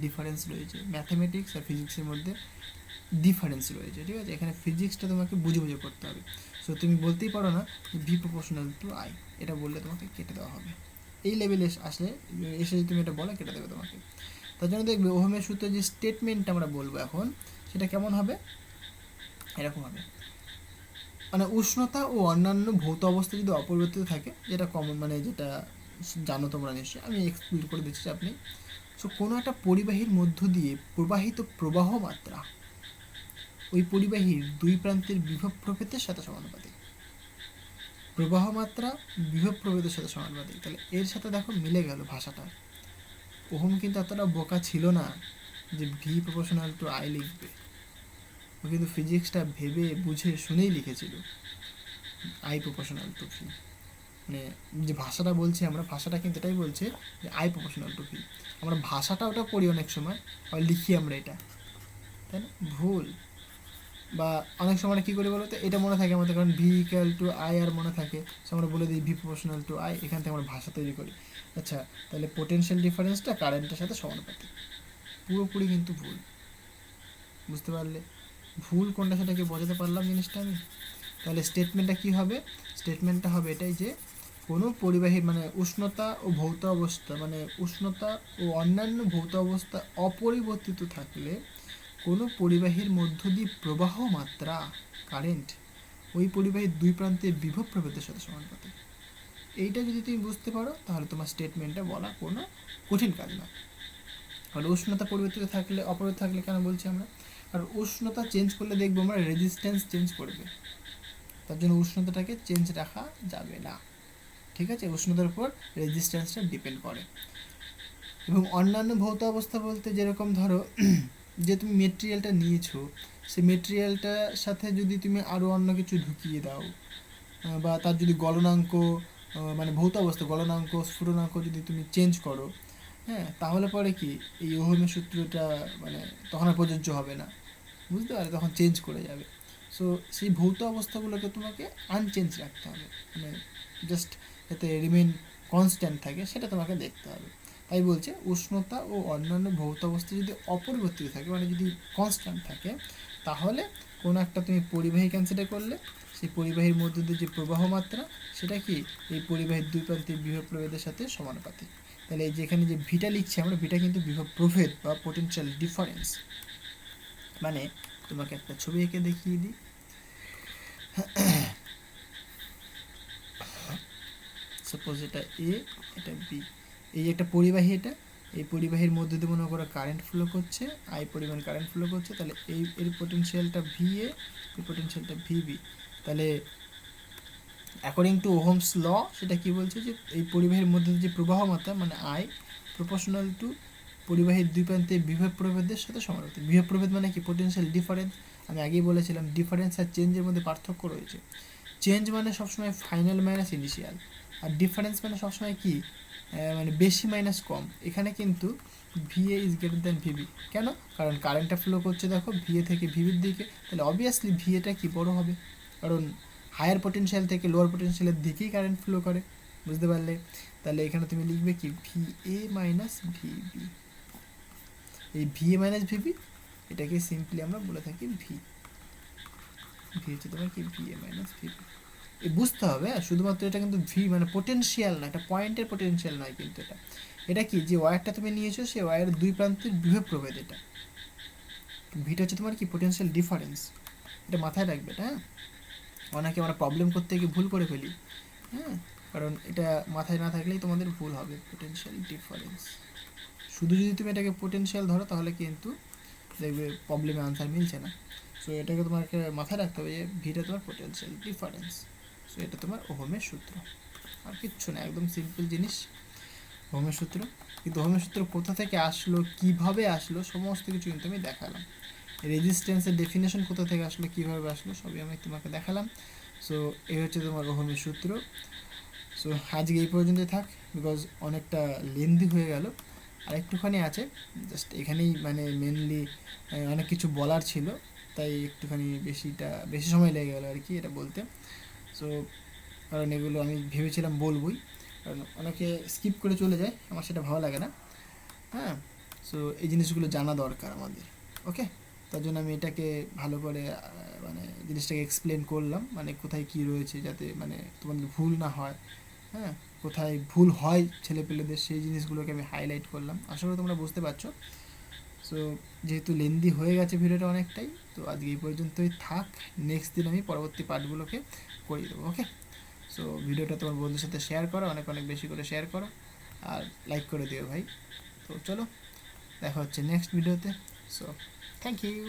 ডিফারেন্স রয়েছে ম্যাথামেটিক্স আর ফিজিক্সের মধ্যে, ডিফারেন্স রয়েছে, ঠিক আছে। এখানে ফিজিক্সটা তোমাকে বুঝে বুঝে করতে হবে। সো তুমি বলতেই পারো না যে ভি প্রপোর্শনাল টু আই, এটা বললে তোমাকে কেটে দেওয়া হবে। এই লেভেলে আসলে এসে যদি তুমি এটা বলো, কেটে দেবে তোমাকে। তার জন্য দেখবে ওহমের সূত্রে যে স্টেটমেন্টটা আমরা বলবো এখন, সেটা কেমন হবে, এরকম হবে। মানে উষ্ণতা ও অন্যান্য ভৌত অবস্থা যদি অপরিবর্তিত থাকে, যেটা কমন, মানে যেটা জানো তোমরা নিশ্চয়ই, আমি এক্সপ্লেন করে দিচ্ছি আপনি। সো কোনো একটা পরিবাহীর মধ্য দিয়ে প্রবাহিত প্রবাহ মাত্রা ওই পরিবাহীর দুই প্রান্তের বিভব প্রভেদের সাথে সমানুপাতিক। প্রবাহ মাত্রা বিভব প্রভেদের সাথে সমানুপাতিক, তাহলে এর সাথে দেখো মিলে গেল ভাষাটা। ওহম কিন্তু এতটা বোকা ছিল না যে ভি প্রপোর্শনাল টু আই লিখবে, ও কিন্তু ফিজিক্সটা ভেবে বুঝে শুনেই লিখেছিল আই প্রপোর্শনাল টু ভি। মানে যে ভাষাটা বলছি আমরা, ভাষাটা কিন্তু এটাই বলছে যে আই প্রপোর্শনাল টু ভি। আমরা ভাষাটা ওটা পড়ি অনেক সময়, আর লিখি আমরা এটা, তাই না? ভুল। বা অনেক সময় কী করি বলো তো, এটা মনে থাকে আমাদের, কারণ ভি ইকুয়াল টু আই আর মনে থাকে, সো আমরা বলে দিই ভি প্রপোর্শনাল টু আই, এখান থেকে আমরা ভাষা তৈরি করি। আচ্ছা, তাহলে পোটেনশিয়াল ডিফারেন্সটা কারেন্টের সাথে সমানুপাতিক, পুরোপুরি কিন্তু ভুল। বুঝতে পারলে ভুল কোনটা সেটাকে বোঝাতে পারলাম জিনিসটা আমি। তাহলে স্টেটমেন্টটা কী হবে, স্টেটমেন্টটা হবে এটাই যে কোনো পরিবাহী মানে উষ্ণতা ও ভৌত অবস্থা, মানে উষ্ণতা ও অন্যান্য ভৌত অবস্থা অপরিবর্তিত থাকলে কোনো পরিবাহীর মধ্য দিয়ে প্রবাহ মাত্রা কারেন্ট ওই পরিবাহীর দুই প্রান্তে বিভব প্রভেদের সাথে সমানুপাতিক। এইটা যদি তুমি বুঝতে পারো, তাহলে তোমার স্টেটমেন্টটা বলা কোনো কঠিন কাজ না। আর উষ্ণতা পরিবর্তিত থাকলে, অপরিবর্তিত থাকলে কেন বলছি আমরা, আর উষ্ণতা চেঞ্জ করলে দেখবো আমরা রেজিস্ট্যান্স চেঞ্জ করবে, তার জন্য উষ্ণতাটাকে চেঞ্জ রাখা যাবে না, ঠিক আছে। উষ্ণতার উপর রেজিস্ট্যান্সটা ডিপেন্ড করে। এবং অন্যান্য ভৌত অবস্থা বলতে যেরকম ধরো যে তুমি মেটেরিয়ালটা নিয়েছো, সেই মেটেরিয়ালটার সাথে যদি তুমি আরও অন্য কিছু ঢুকিয়ে দাও, বা তার যদি গলনাঙ্ক, মানে ভৌত অবস্থা গলনাঙ্ক স্ফুটনাঙ্ক যদি তুমি চেঞ্জ করো, হ্যাঁ, তাহলে পরে কি এই ওহমের সূত্রটা মানে তখন আর প্রযোজ্য হবে না, বুঝতে পারলে, তখন চেঞ্জ করে যাবে। সো সেই ভৌত অবস্থাগুলোকে তোমাকে আনচেঞ্জ রাখতে হবে, মানে জাস্ট যাতে রিমেন কনস্ট্যান্ট থাকে সেটা তোমাকে দেখতে হবে। তাই বলছে উষ্ণতা ও অন্যান্য ভৌত অবস্থা যদি অপরিবর্তিত থাকে, মানে যদি কনস্ট্যান্ট থাকে, তাহলে কোনো একটা তুমি পরিবাহী কনসিডার করলে সেই পরিবাহীর মধ্যে দিয়ে যে প্রবাহ মাত্রা সেটা কি এই পরিবাহীর দুই প্রান্তের বিভব প্রভেদের সাথে সমানুপাতিক। তাহলে এই যেখানে যে ভিটা লিখছি আমরা, ভিটা কিন্তু বিভব প্রভেদ বা পোটেনশিয়াল ডিফারেন্স। মানে তোমাকে একটা ছবি এঁকে দেখিয়ে দিই। সাপোজ এটা এ, এটা বি, এই একটা পরিবাহী, এটা এই পরিবাহীর মধ্যে দিয়ে মনে করো কারেন্ট ফ্লো করছে, আই পরিমাণ কারেন্ট ফ্লো করছে, তাহলে এই এর পোটেনশিয়ালটা ভি এ, এই পোটেনশিয়ালটা ভিবি। তাহলে অ্যাকর্ডিং টু ওহমস ল সেটা কি বলছে যে এই পরিবাহীর মধ্যে যে প্রবাহ মাত্রা মানে আই প্রপোর্শনাল টু পরিবাহীর দুই প্রান্তে বিভব প্রভেদের সাথে সমানুপাতিক। বিভব প্রভেদ মানে কি পোটেনশিয়াল ডিফারেন্স। আমি আগেই বলেছিলাম ডিফারেন্স আর চেঞ্জের মধ্যে পার্থক্য রয়েছে। চেঞ্জ মানে সবসময় ফাইনাল মাইনাস ইনিশিয়াল, আর ডিফারেন্স মানে সবসময় কি মানে বেশি মাইনাস কম। এখানে কিন্তু V A is greater than V B. কেন? কারণ কারেন্টটা ফ্লো করছে দেখো ভিএ থেকে ভিবির দিকে, তাহলে অবভিয়াসলি ভিএটা কি বড় হবে, কারণ হায়ার পোটেনশিয়াল থেকে লোয়ার পোটেনশিয়ালের দিকেই কারেন্ট ফ্লো করে। বুঝতে পারলে? তাহলে এখানে তুমি লিখবে কি ভিএ মাইনাস ভিবি। এই ভিএ মাইনাস ভিবি এটাকে সিম্পলি আমরা বলে থাকি ভি। ভি হচ্ছে তোমার কি ভিএ মাইনাস ভিবি। এই বুঝতে হবে, শুধুমাত্র এটা কিন্তু ভি মানে পোটেনশিয়াল না, এটা পয়েন্টের পোটেনশিয়াল নয় কিন্তু এটা। এটা কি যে ওয়্যারটা তুমি নিয়েছো সেই ওয়্যারের দুই প্রান্তের বিভব প্রভেদ, এটা ভিটা হচ্ছে তোমার কি পোটেনশিয়াল ডিফারেন্স। এটা মাথায় রাখবে এটা, হ্যাঁ। অনেকে আমরা প্রবলেম করতে গিয়ে ভুল করে ফেলি, হ্যাঁ, কারণ এটা মাথায় না থাকলেই তোমাদের ভুল হবে। পোটেনশিয়াল ডিফারেন্স শুধু যদি তুমি এটাকে পোটেনশিয়াল ধরো তাহলে কিন্তু দেখবে প্রবলেমে আনসার মিলছে না। সো এটাকে তোমাকে মাথায় রাখতে হবে যে ভিটা তোমার পোটেনশিয়াল ডিফারেন্স। সো এটা তোমার ওহমের সূত্র। আর কিচ্ছু না, একদম সিম্পল জিনিস ওহমের সূত্র। কিন্তু ওহমের সূত্র কোথা থেকে আসলো, কিভাবে আসলো, সমস্ত কিছু কিন্তু আমি দেখালাম। রেজিস্ট্যান্সের ডেফিনেশন কোথা থেকে আসলো, কীভাবে আসলো, সবই আমি তোমাকে দেখালাম। সো এই হচ্ছে তোমার ওহমের সূত্র। সো আজকে এই পর্যন্তই থাক, বিকজ অনেকটা লেন্দি হয়ে গেল। আর একটুখানি আছে, জাস্ট এখানেই মানে মেনলি অনেক কিছু বলার ছিল, তাই একটুখানি বেশি সময় লেগে গেলো আর কি এটা বলতে। সো কারণ এগুলো আমি ভেবেছিলাম বলবই, কারণ অনেকে স্কিপ করে চলে যায়, আমার সেটা ভালো লাগে না। হ্যাঁ, সো এই জিনিসগুলো জানা দরকার আমাদের। ওকে, তার জন্য আমি এটাকে ভালো করে মানে জিনিসটাকে এক্সপ্লেন করলাম, মানে কোথায় কী রয়েছে, যাতে মানে তোমাদের ভুল না হয়। হ্যাঁ, কোথায় ভুল হয় ছেলেপেলেদের, সেই জিনিসগুলোকে আমি হাইলাইট করলাম। আশা করি তোমরা বুঝতে পারছো। সো যেহেতু লেন্দি হয়ে গেছে ভিডিওটা অনেকটাই, তো আজকে এই পর্যন্তই থাক। নেক্সট দিন আমি পরবর্তী পার্টগুলোকে করিয়ে দেবো। ওকে, সো ভিডিওটা তোমার বন্ধুদের সাথে শেয়ার করো, অনেক অনেক বেশি করে শেয়ার করো, আর লাইক করে দিও ভাই। তো চলো, দেখা হচ্ছে নেক্সট ভিডিওতে। So thank you.